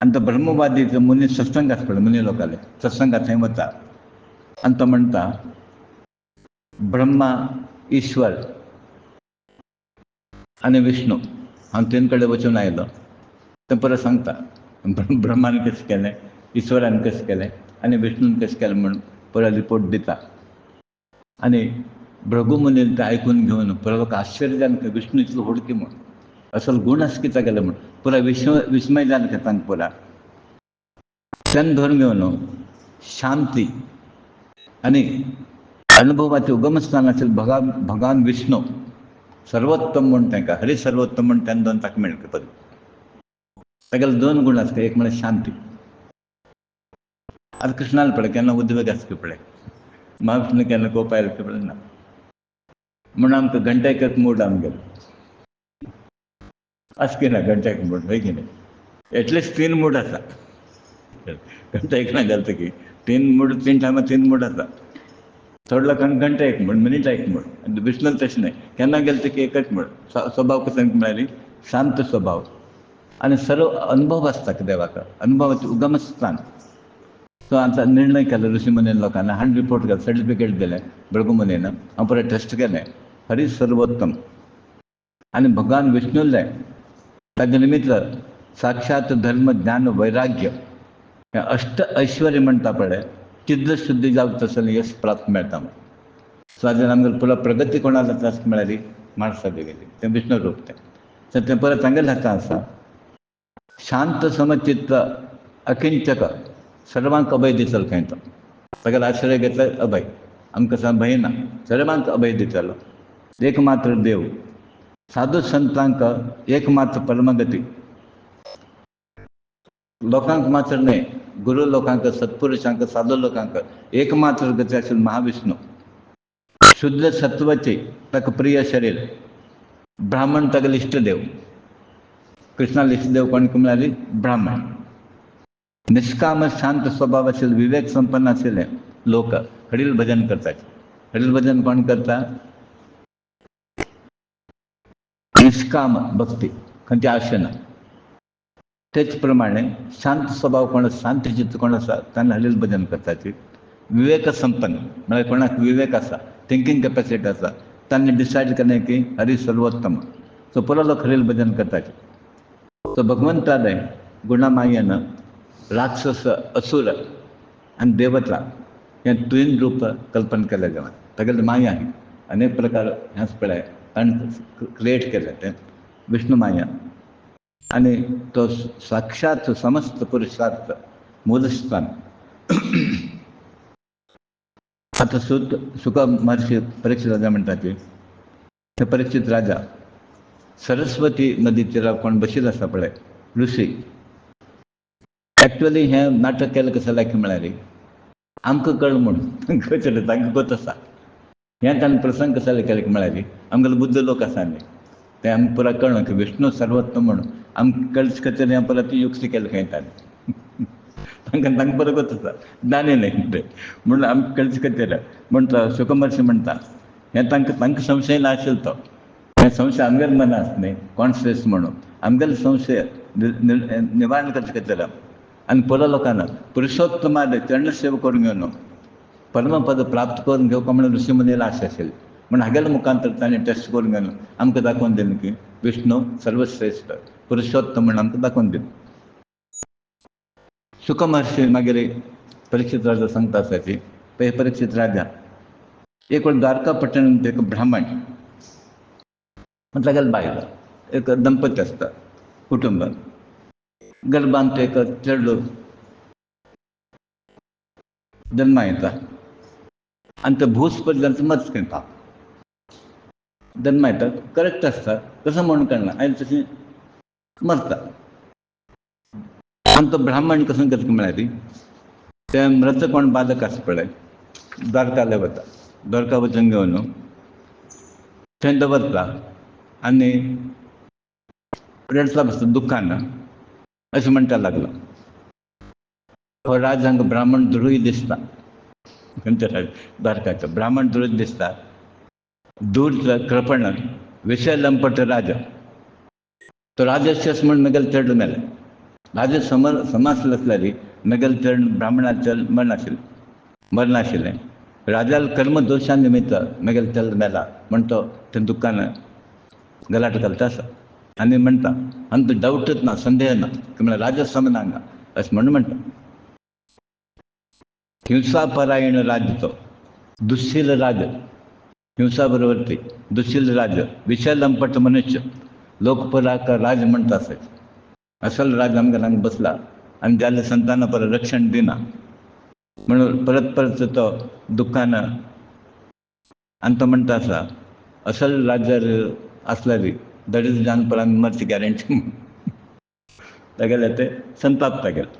[SPEAKER 1] आनी तो ब्रह्मवादी जो मुनी सत्संग आसा पळय, मुनी लोकाले सत्संगाक थंय वता, आनी तो म्हणटा ब्रह्मा, ईश्वर आनी विष्णू हांव तीन कडेन वचून आयलो. तें परत सांगता ब्रह्मान कशें केलें, ईश्वरान कशें केलें आनी विष्णून कशें केलें म्हूण परत रिपोर्ट दिता. आनी भृगु मुनीन तें आयकून घेवन परत लोक आश्चर्य जालें की विष्णू इतलो व्हड की म्हूण, असल गूण आसा कित्याक गेले म्हूण पुरा विस्मय जालें की तांकां पुरा. तेन्ना धरून घेवन शांती आनी अनुभवाचें उगमस्थान आशिल्लें भगवान विष्णू सर्वोत्तम म्हूण तांकां हरी सर्वोत्तम म्हूण तेन्ना दोन ताका मेळ्ळें पद. तागेले दोन गूण आसता, एक म्हळ्यार शांती. आतां कृष्णाल पळय केन्ना उद्वेग आसता पळय, महाविष्णू केन्ना कोप आयलो की पळय ना, म्हूण आमकां घंटा एक मूड आमगेलो अशें की ना, घंटा एक मूड हय की न्ही. एटलिस्ट 3 मूड आसा. घंटा एक ना घालतकी 3 मूड, 3 टायमार 3 मूड आसा. थोड्या लोकांक घंटा एक मूड, मिनिटा एक मूड. आनी विष्णून तशें न्हय, केन्ना गेले की एकच मूड. स्वभाव कसो म्हळ्यार शांत स्वभाव आनी सर्व अनुभव आसता देवाक, अनुभवाचें उगमस्थान. सो आतां निर्णय केलो ऋषी मुनीन लोकांना, हांवें रिपोर्ट केलो, सर्टिफिकेट दिलें भृगु मुनीन, हांव परत टेस्ट केलें हरी सर्वोत्तम आनी भगवान विष्णूले ताजे निमित्त साक्षात धर्म ज्ञान वैराग्य हें अष्ट ऐश्वर्य म्हणटा पळय, चिद्र शुद्धी जावं तसलें यश प्राप्त मेळटा म्हूण. सो आतां आमगेली पुरो प्रगती कोणाक जाता आसता म्हळ्यार माणसा देगेली, तें विष्णू रूप तें. सो तें परत तांगेल्या हातांत आसा. शांत समचित्त अकिंचक सर्वांक अभय दितलो खंय तो. तागेलो आश्रय घेतलो अभय, आमकां भंय ना, सर्वांक अभय दितलो. एकमात्र देव, साधू संतांक एकमात्र परमगती, लोकांक मात्र न्हय, गुरू लोकांक, सत्पुरुशांक, साधू लोकांक एकमात्र गती आशिल्लो महाविष्णू. शुद्ध सत्वाची ताका प्रिय शरीर, ब्राह्मण तागेलो इश्टदेव. कृष्णालो इश्टदेव कोण म्हळ्यार ब्राह्मण. निष्काम शांत स्वभाव आशिल्ले, विवेक संपन्न आशिल्ले लोक हरील भजन करतात. हरील भजन कोण करता? निष्काम भक्ती, खंयची आशा ना. तेच प्रमाणे शांत स्वभाव कोण, शांत चित्त कोण आसा तांणे हरील भजन करताची. विवेक संपन्न म्हळ्यार कोणाक विवेक आसा, थिंकींग कॅपेसिटी आसा, तांणी डिसायड केलें की हरी सर्वोत्तम. सो पुरो लोक हरील भजन करताचे. सो भगवंताले गुणमायेन राक्षस, असुर आनी देवता हें 3 रूप कल्पना केलें देवान. तागेली माया ही अनेक प्रकार हें पळय ताणें क्रिएट केलें, तें विष्णू माया. आनी तो साक्षात समस्त पुरुषार्थ मूलस्थान. आता सुका महर्षी परीक्षित राजा म्हणतात की हे परीक्षित राजा सरस्वती नदी तीरावर कोण बशील असा पळय ऋषी. ॲक्च्युअली हें नाटक केलें कशें लायक म्हळ्यार आमकां कळ म्हणून खंय तांकां गत आसा. हें ताणें प्रसंग कशें केलें म्हळ्यार आमगेले बुद्ध लोक आसा न्ही ते आमकां पुरा कळना की विष्णू सर्वोत्तम म्हणून आमकां कळचे खातीर हें परत युक्ती केलें खंय ताणें. तांकां बरो गत आसा जाणें न्ही ते म्हणून आमकां कळचे खातीर म्हणटा सुखमहर्षी म्हणटा हें तांकां संशय नाशिल्लो तो. हें संशय आमगेर मना आसा न्ही कोण श्रेश्ठ म्हणून आमगेले संशय निवारण करचे खातीर आनी पुरो लोकांना पुरुशोत्तमाद चरणसेवा करून घेवन परमपद प्राप्त करून घेवपा म्हणून ऋषी मुनीला आशा आशिल्ली. म्हण हागेले मुखांतर ताणें टेस्ट करून घेवन आमकां दाखोवन दिलें की विष्णू सर्वश्रेश्ठ पुरुशोत्तम म्हणून आमकां दाखोवन दिलें. सुखमहर्षी मागीर परीक्षित राजा सांगता आसा की परीक्षित राजा एक वेळ द्वारका पट्टणांत एक ब्राह्मण तागेले बायल एक दंपती आसता कुटुंबान गर्भांत एक चेडूं जन्मा येता आनी ते भूस्पर्जांचो मच करता जन्मा येता करेक्ट आसता कसो म्हणून कळना आनी तशी मरता. आनी तो ब्राह्मण कसो करता म्हळ्यार ते मृत कोण बालक आसा पळय द्वारकाले वता द्वारका वचून घेवन थंय दवरता आनी रडता बसता दुख्खान अशें म्हणटा लागलो. हो राज हांगा ब्राह्मण धुळूय दिसता खंयच्या द्वारकाचो ब्राह्मण धुळूय दिसता. दूर कृपण विशय लंपट राजा तो राजशेष म्हूण म्हगेलें चेडूं मेलें. राजा समास आसल्यार म्हगेलें चेडूं ब्राह्मणाचें मरण आशिल्लें. राजाल कर्मदोशा निमित्त म्हगेलें चेडूं मेला म्हण तो थंय दुख्खान गलाट घालता आसा आनी म्हणटा आनी तो डावटूच ना संदेह ना की म्हळ्यार राजा समना हांगा अशें म्हणून म्हणटा. हिंसापरायण राज तो दुस्शील राज हिंसा बरोबर दुस्शील राज विशय लंपट मनुष्य लोकपराक राज म्हणटा आसत. असल राज आमकां हांगा बसला आनी जाल्या संताना परत रक्षण दिना म्हणून परत परत तो दुख्खान आनी तो म्हणटा आसा असल राज जर आसल्यार दडील जावन परत मरची गॅरंटी तागेले ते संतापता गेले.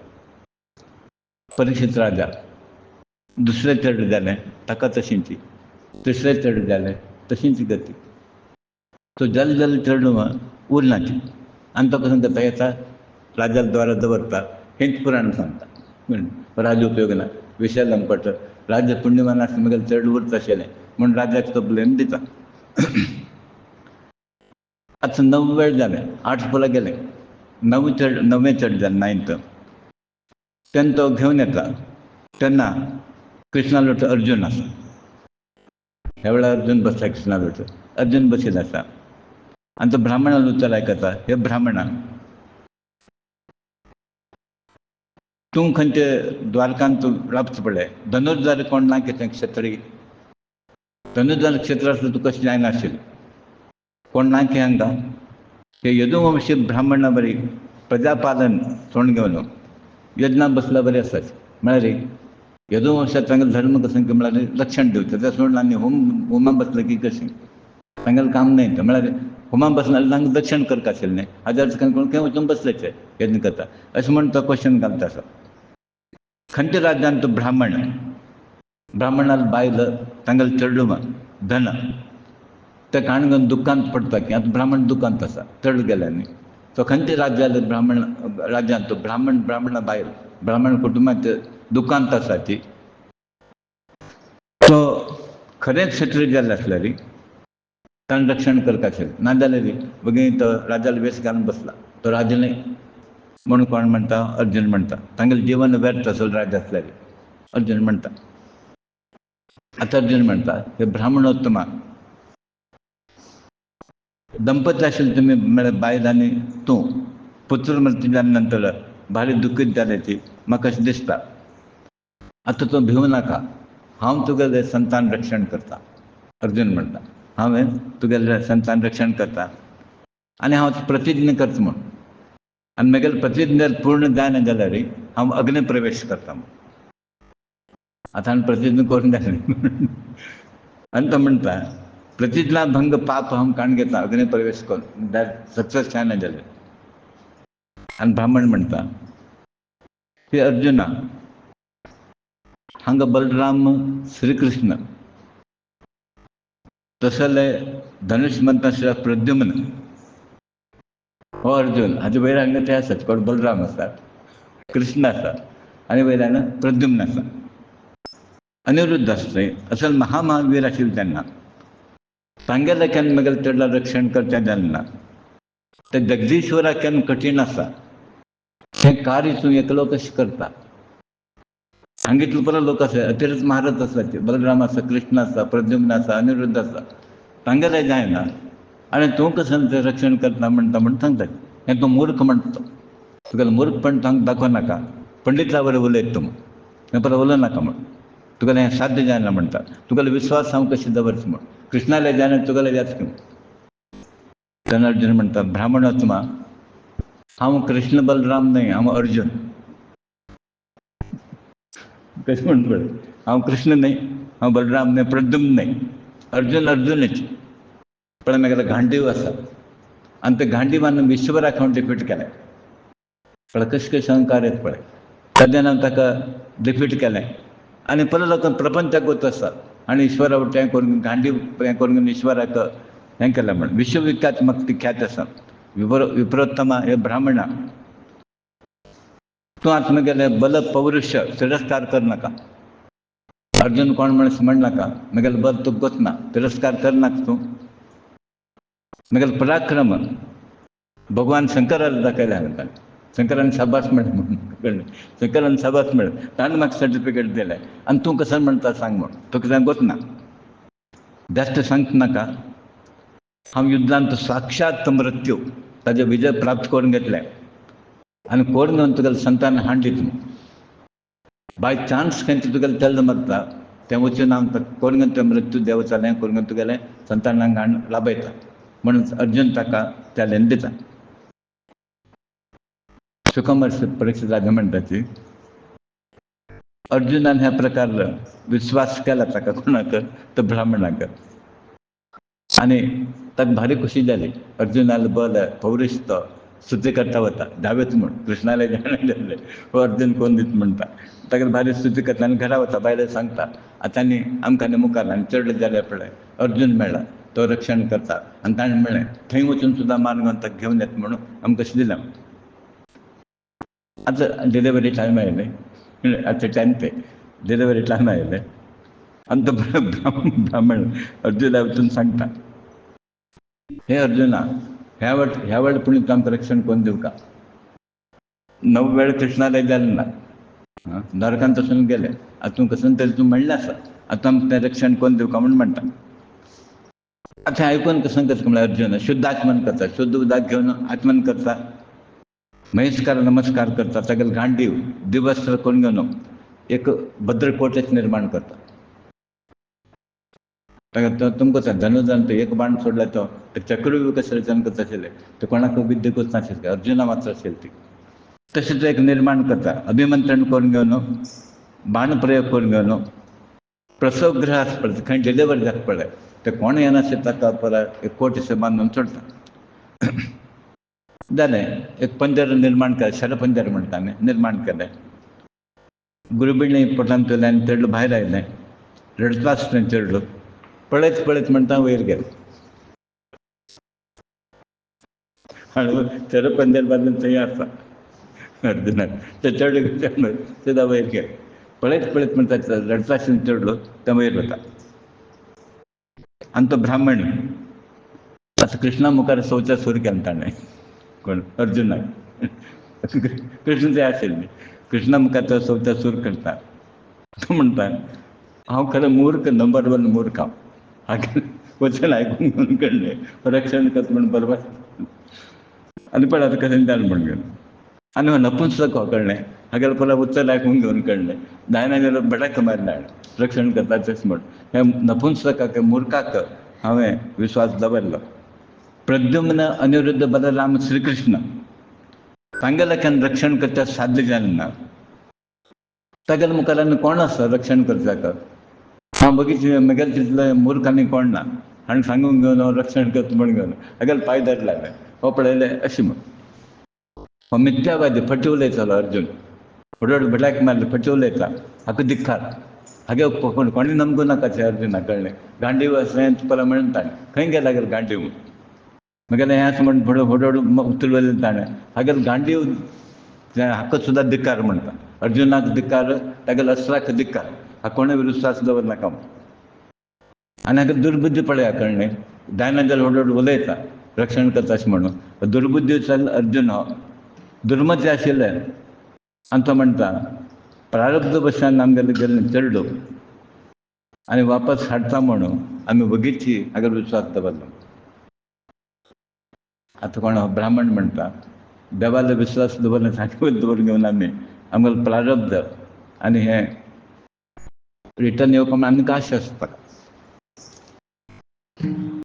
[SPEAKER 1] परीक्षित राजा दुसरें चेडूं जालें ताका तशींची तिसरें चेडूं जालें तशींच गती. तो जाल्ले चेडूं उरनाची आनी तो कसो करता येता राजाल द्वारा दवरता हेंच पुराण सांगता. राज उपयोग ना विशय लंपट राजा पुण्यवान आसता म्हगेलें चेडूं उरता आशिल्लें म्हूण राजाक तो ब्लेम दिता. आतां 9 वेळ जालें 8 फुलां गेलें 9वें चेडूं जालें 9th तेन्ना तो घेवन येता तेन्ना कृष्णा लोट अर्जून आसा. ह्या वेळार अर्जून बसला कृष्णा लोट अर्जून बशिल्लो आसा आनी तो ब्राह्मणान उतर आयकता हे ब्राह्मणा तूं खंयचे द्वारकांत तूं राबता पळय धनुर्धार कोण ना कितें क्षत्री धनुर्धार क्षेत्र आसलें तुका कशें जायनाशिल्लें कोण ना की हांगा हे यदुवंशी ब्राह्मणा बरी प्रजापालन तोंड घेवन यज्ञा बसला बरें आसा म्हळ्यार यदुवंशात तांगेलो धर्म कसो म्हळ्यार लक्षण दिवचें तें सोडून आनी होमा बसलें की कशें तांगेलें काम न्ही तें म्हळ्यार होमा बसना तांकां दक्षिण करता आशिल्लें हाज्यार कोण खंय वचून बसलेचे यज्ञ करता अशें म्हूण तो क्वेश्चन घालता आसा. खंयच्या राज्यांत तो ब्राह्मणाल बायल तांगेलें चेडूं धन ते काण घेवन दुख्खांत पडटा की आतां ब्राह्मण दुख्खांत आसा चेडूं गेले न्ही तो खंयच्या राज्यात ब्राह्मण राज्यांत तो ब्राह्मणा बायल ब्राह्मण कुटुंबांत दुख्खांत आसा ती तो खरेंच क्षत्रीय जाल्लो आसल्यार ताणें रक्षण करता आशिल्लें नाजाल्यार बेगीन तो राजालो वेश घालून बसला तो राजा न्ही म्हणून कोण म्हणटा अर्जून म्हणटा तांगेलें जिवन व्यर्थ आसलें राजा आसल्यार अर्जून म्हणटा. आतां अर्जून म्हणटा हे ब्राह्मणोत्तमा दंपती आशिल्ले तुमी म्हळ्यार बायल आनी तूं पुत्र मृत्यू जाले नंतर भारी दुखीत जाले ती म्हाका अशें दिसता. आतां तूं भिवू नाका हांव तुगेलें संतान रक्षण करता. अर्जून म्हणटा हांवें तुगेलें संतान रक्षण करता आनी हांव प्रतिज्ञा करता म्हूण आनी म्हगेलें प्रतिज्ञा पूर्ण जायना जाल्यार हांव अग्नी प्रवेश करता. आतां हांवें प्रतिज्ञा करून जालें. आनी तो म्हणटा प्रतिज्ञा भंग पाप हम काण घेता अग्नी प्रवेश करून दॅट सक्सेस जायना जालें. आनी ब्राह्मण म्हणटा की अर्जुना हांगा बलराम श्री कृष्ण तसले धनुष्मंताशिवाय प्रद्युम्न हो अर्जुन हाजे वयर हांगा ते आसात कोण बलराम आसा, कृष्ण आसा आनी वयल्यान प्रद्युम्न आसा. अनिरुद्ध आसा थंय असल महावीर आशिल्ले तेन्ना तांगेलें केन्ना म्हगेलें चेडलां रक्षण करचें जालें ना. ते जगदीश्वराक केन्ना कठीण आसा तें कार्य तूं एकलो कशें करता. हांगीतलो बरो लोक आसा, अतिरथ महारथ आसा, बलराम आसा, कृष्ण आसा, प्रद्युम्न आसा, अनिरुद्ध आसा, तांगेलें जायना आनी तूं कशें तें रक्षण करता म्हणटा म्हण सांगता. हें तूं मूर्ख म्हणटा तो. तुगेलें मूर्खपण तांकां दाखोवनाका, पंडितला बरें उलयता तूं म्हण, हें परत उलोवनाका म्हण, तुगेलें हें साध्य जायना म्हणटा. तुगेलो विश्वास हांव कशें दवरचो म्हण, कृष्णाले जायना तुगेलें जाता म्हण. तेन्ना अर्जुन म्हणटा ब्राह्मणोत्तमा हांव कृष्ण बलराम न्हय, हांव अर्जुन. कशें म्हणटा पळय, हांव कृष्ण न्हय, हांव बलराम न्हय, प्रद्युम्न न्हय, अर्जुन अर्जुनच. पळय म्हगेलो गांडीव आसा आनी त्या गांडीवान विश्वराक हांव डिफीट केलें. पळय कशें कशें अहंकार येता पळय. सद्यान हांव ताका डिफीट केलें आनी परत लोक प्रपंचाक वत आसा आनी ईश्वरा हें करून गांडीव हें करून ईश्वराक हें केलें म्हण विश्वविख्यात म्हाका ती ख्यात आसा. विप्रोत्तमा हे ब्राह्मणा तूं आतां म्हगेलें बल पौरुश तिरस्कार करनाका. अर्जुन कोण म्हणून म्हणनाका, म्हगेलें बल तुका गोतना, तिरस्कार करनाका तूं. म्हगेलें पराक्रम भगवान शंकराक दाखयलें हांवें ताणें. शंकरान शाबास म्हळें म्हणून शंकरान शाबास म्हळें, ताणें म्हाका सर्टिफिकेट दिलें आनी तूं कसो म्हणटा सांग म्हण, तुका तें गोतना. जास्त सांगता नाका. हांव युध्दांत साक्षात मृत्यू ताजे विजय प्राप्त करून घेतलें आनी करून घेवन तुगेलें संतान हाडलीत. बाय चान्स खंयचे तुगेलें चल्ल मरता तें वचून हांव करून घेवन तें मृत्यू देंवचालें, करून घेवन तुगेलें संतानाक हाडून लाभयता म्हणून अर्जुन ताका चॅलेंज दिता. सुखमर परीक्षा जाली म्हणटा ती अर्जुनान ह्या प्रकार विश्वास केला ताका कोणाक, तो ब्राह्मणाक. आनी ताका भारी खुशी जाली. अर्जुनाले बल पौरुश तो स्तुती करता वता, धांवेत म्हूण कृष्णाले जाणा जाल्ले हो अर्जुन कोण दिता म्हणटा. ताका भारी स्तुती करता आनी घरा वता, बायलेक सांगता आतां आमकां मुखार आनी चड जाल्यार पळय अर्जुन मेळ्ळा, तो रक्षण करता. आनी ताणें म्हणलें थंय वचून सुद्दां मान घेवन ताका घेवन येता म्हणून आमकां कशें दिलां. आतां डिलिव्हरी टायम आयलें, आतां 10th डिलिव्हरी टायम आयलें आनी तो ब्राह्मण अर्जुना वचून सांगता, हे अर्जुना ह्या वेळ पुणी तूं आमकां रक्षण कोण दिवं. 9 वेळ कृष्णालय जालें ना, नरकांत तसून गेले, आतां तूं कसं तरी तूं म्हणलें आसा, आतां आमकां तें रक्षण कोण दिवं म्हणून म्हणटा. आतां आयकून कसं करता म्हळ्यार अर्जुन शुद्ध आत्मन करता, शुद्ध उदक घेवन आत्मन करता, महेशकार नमस्कार करता, तागेलें गांडीव दिवस्त्र करून घेवन एक भद्रकोटेच निर्माण करता. ताका तुमकां धनुजान तो एक बाण सोडला तो चक्रव्यूह कशें रचन करता आशिल्लें, ते कोणाक विद्या करता आशिल्लें, अर्जुना मात्र आशिल्ली ती. तशें तो एक निर्माण करता, अभिमंत्रण करून घेवन बाण प्रयोग करून घेवन प्रसव ग्रह आसा पळय खंय डिलिव्हरी जाता पळय ते कोण येनाशिल्लें ताका परत एक कोटेशें बांदून सोडता. जालें एक पंजर निर्माण केलें, शरपंजर म्हणटा आमी निर्माण केलें. गुरुबिणी पोटांत दवरलें आनी चेडूं भायर आयलें, रडता आसतना चेडूं पळयत पळयत म्हणटा वयर गेलें. हळू शरपंजर बांदून थंय आसा अर्जुनाक, ते चेडूं सुद्दां वयर गेलें. पळयत पळयत म्हणटा रडता आसतना चेडूं तो वयर वता. आनी तो ब्राह्मण आतां कृष्णा मुखार शौचा सूर केलो ताणें, कोण अर्जुनाक. कृष्ण थंय आशिल्ली, कृष्णा मुखार तो शौचा सूर करता. तो म्हणटा हांव खरें मूर्ख, नंबर 1 मूर्ख हांव वचून आयकून घेवन कळ्ळें रक्षण करता म्हण बरोबर. आनी पळय आतां कशें जालें म्हण घेवन आनी हो नपुंसक हो कळ्ळें, हागेलो परत उत्तर आयकून घेवन कळ्ळें जायना जाल्यार बडाक मारलें हाडून रक्षण करता तशें म्हण. हे नपुंसकाक मुर्खाक हांवें विश्वास दवरलो. प्रद्युम्न अनिरुद्ध बलराम श्री कृष्ण तांगेलें केन्ना रक्षण करता साध्य जालें ना. तागेले मुखार आनी कोण आसा रक्षण करता. हांव बगीचे म्हगेले तितले मूर्ख आनी कोण ना. हाणें सांगूंक घेवन हांव रक्षण करता म्हण घेवन हागेले पांय धरले हांवें. हो पळयले अशें म्हण. हो मिथ्यावादी फटी उलयतालो अर्जून. व्हड ब्लॅक मारले फटी उलयता. हाका धिक्कार. हागे कोणी नमकूं नाका ते अर्जुना कळ्ळें. गांडीव आसलें तुका म्हणून ताणें खंय गेला गेले गांडीव म्हूण. म्हगेलें हें आसा म्हण व्हड उतर उलयलें ताणें. हागेले गांडीव हाका सुद्दां धिक्कार म्हणटा. अर्जुनाक धिक्कार, तागेले अस्त्राक धिक्कार. हा कोणें विश्वास दवरनाका म्हूण. आनी हाका दुर्बुद्धी पळया कळ्ळें. दायनागेर व्हड उलयता रक्षण करता अशें म्हणून. दुर्बुद्धी अर्जून हो दुर्मती आशिल्ले आनी तो म्हणटा प्रारब्ध बशान आमगेले गेल्ले चडलो आनी वापस हाडटा म्हणून आमी वगीची हागेर विश्वास दवरलो. आतां कोण हो ब्राह्मण म्हणटा देवाले विश्वास दवरले सांगून दवर घेवन आमगेले प्रारब्ध आनी हें रिटर्न येवपा आमकां आश आसता.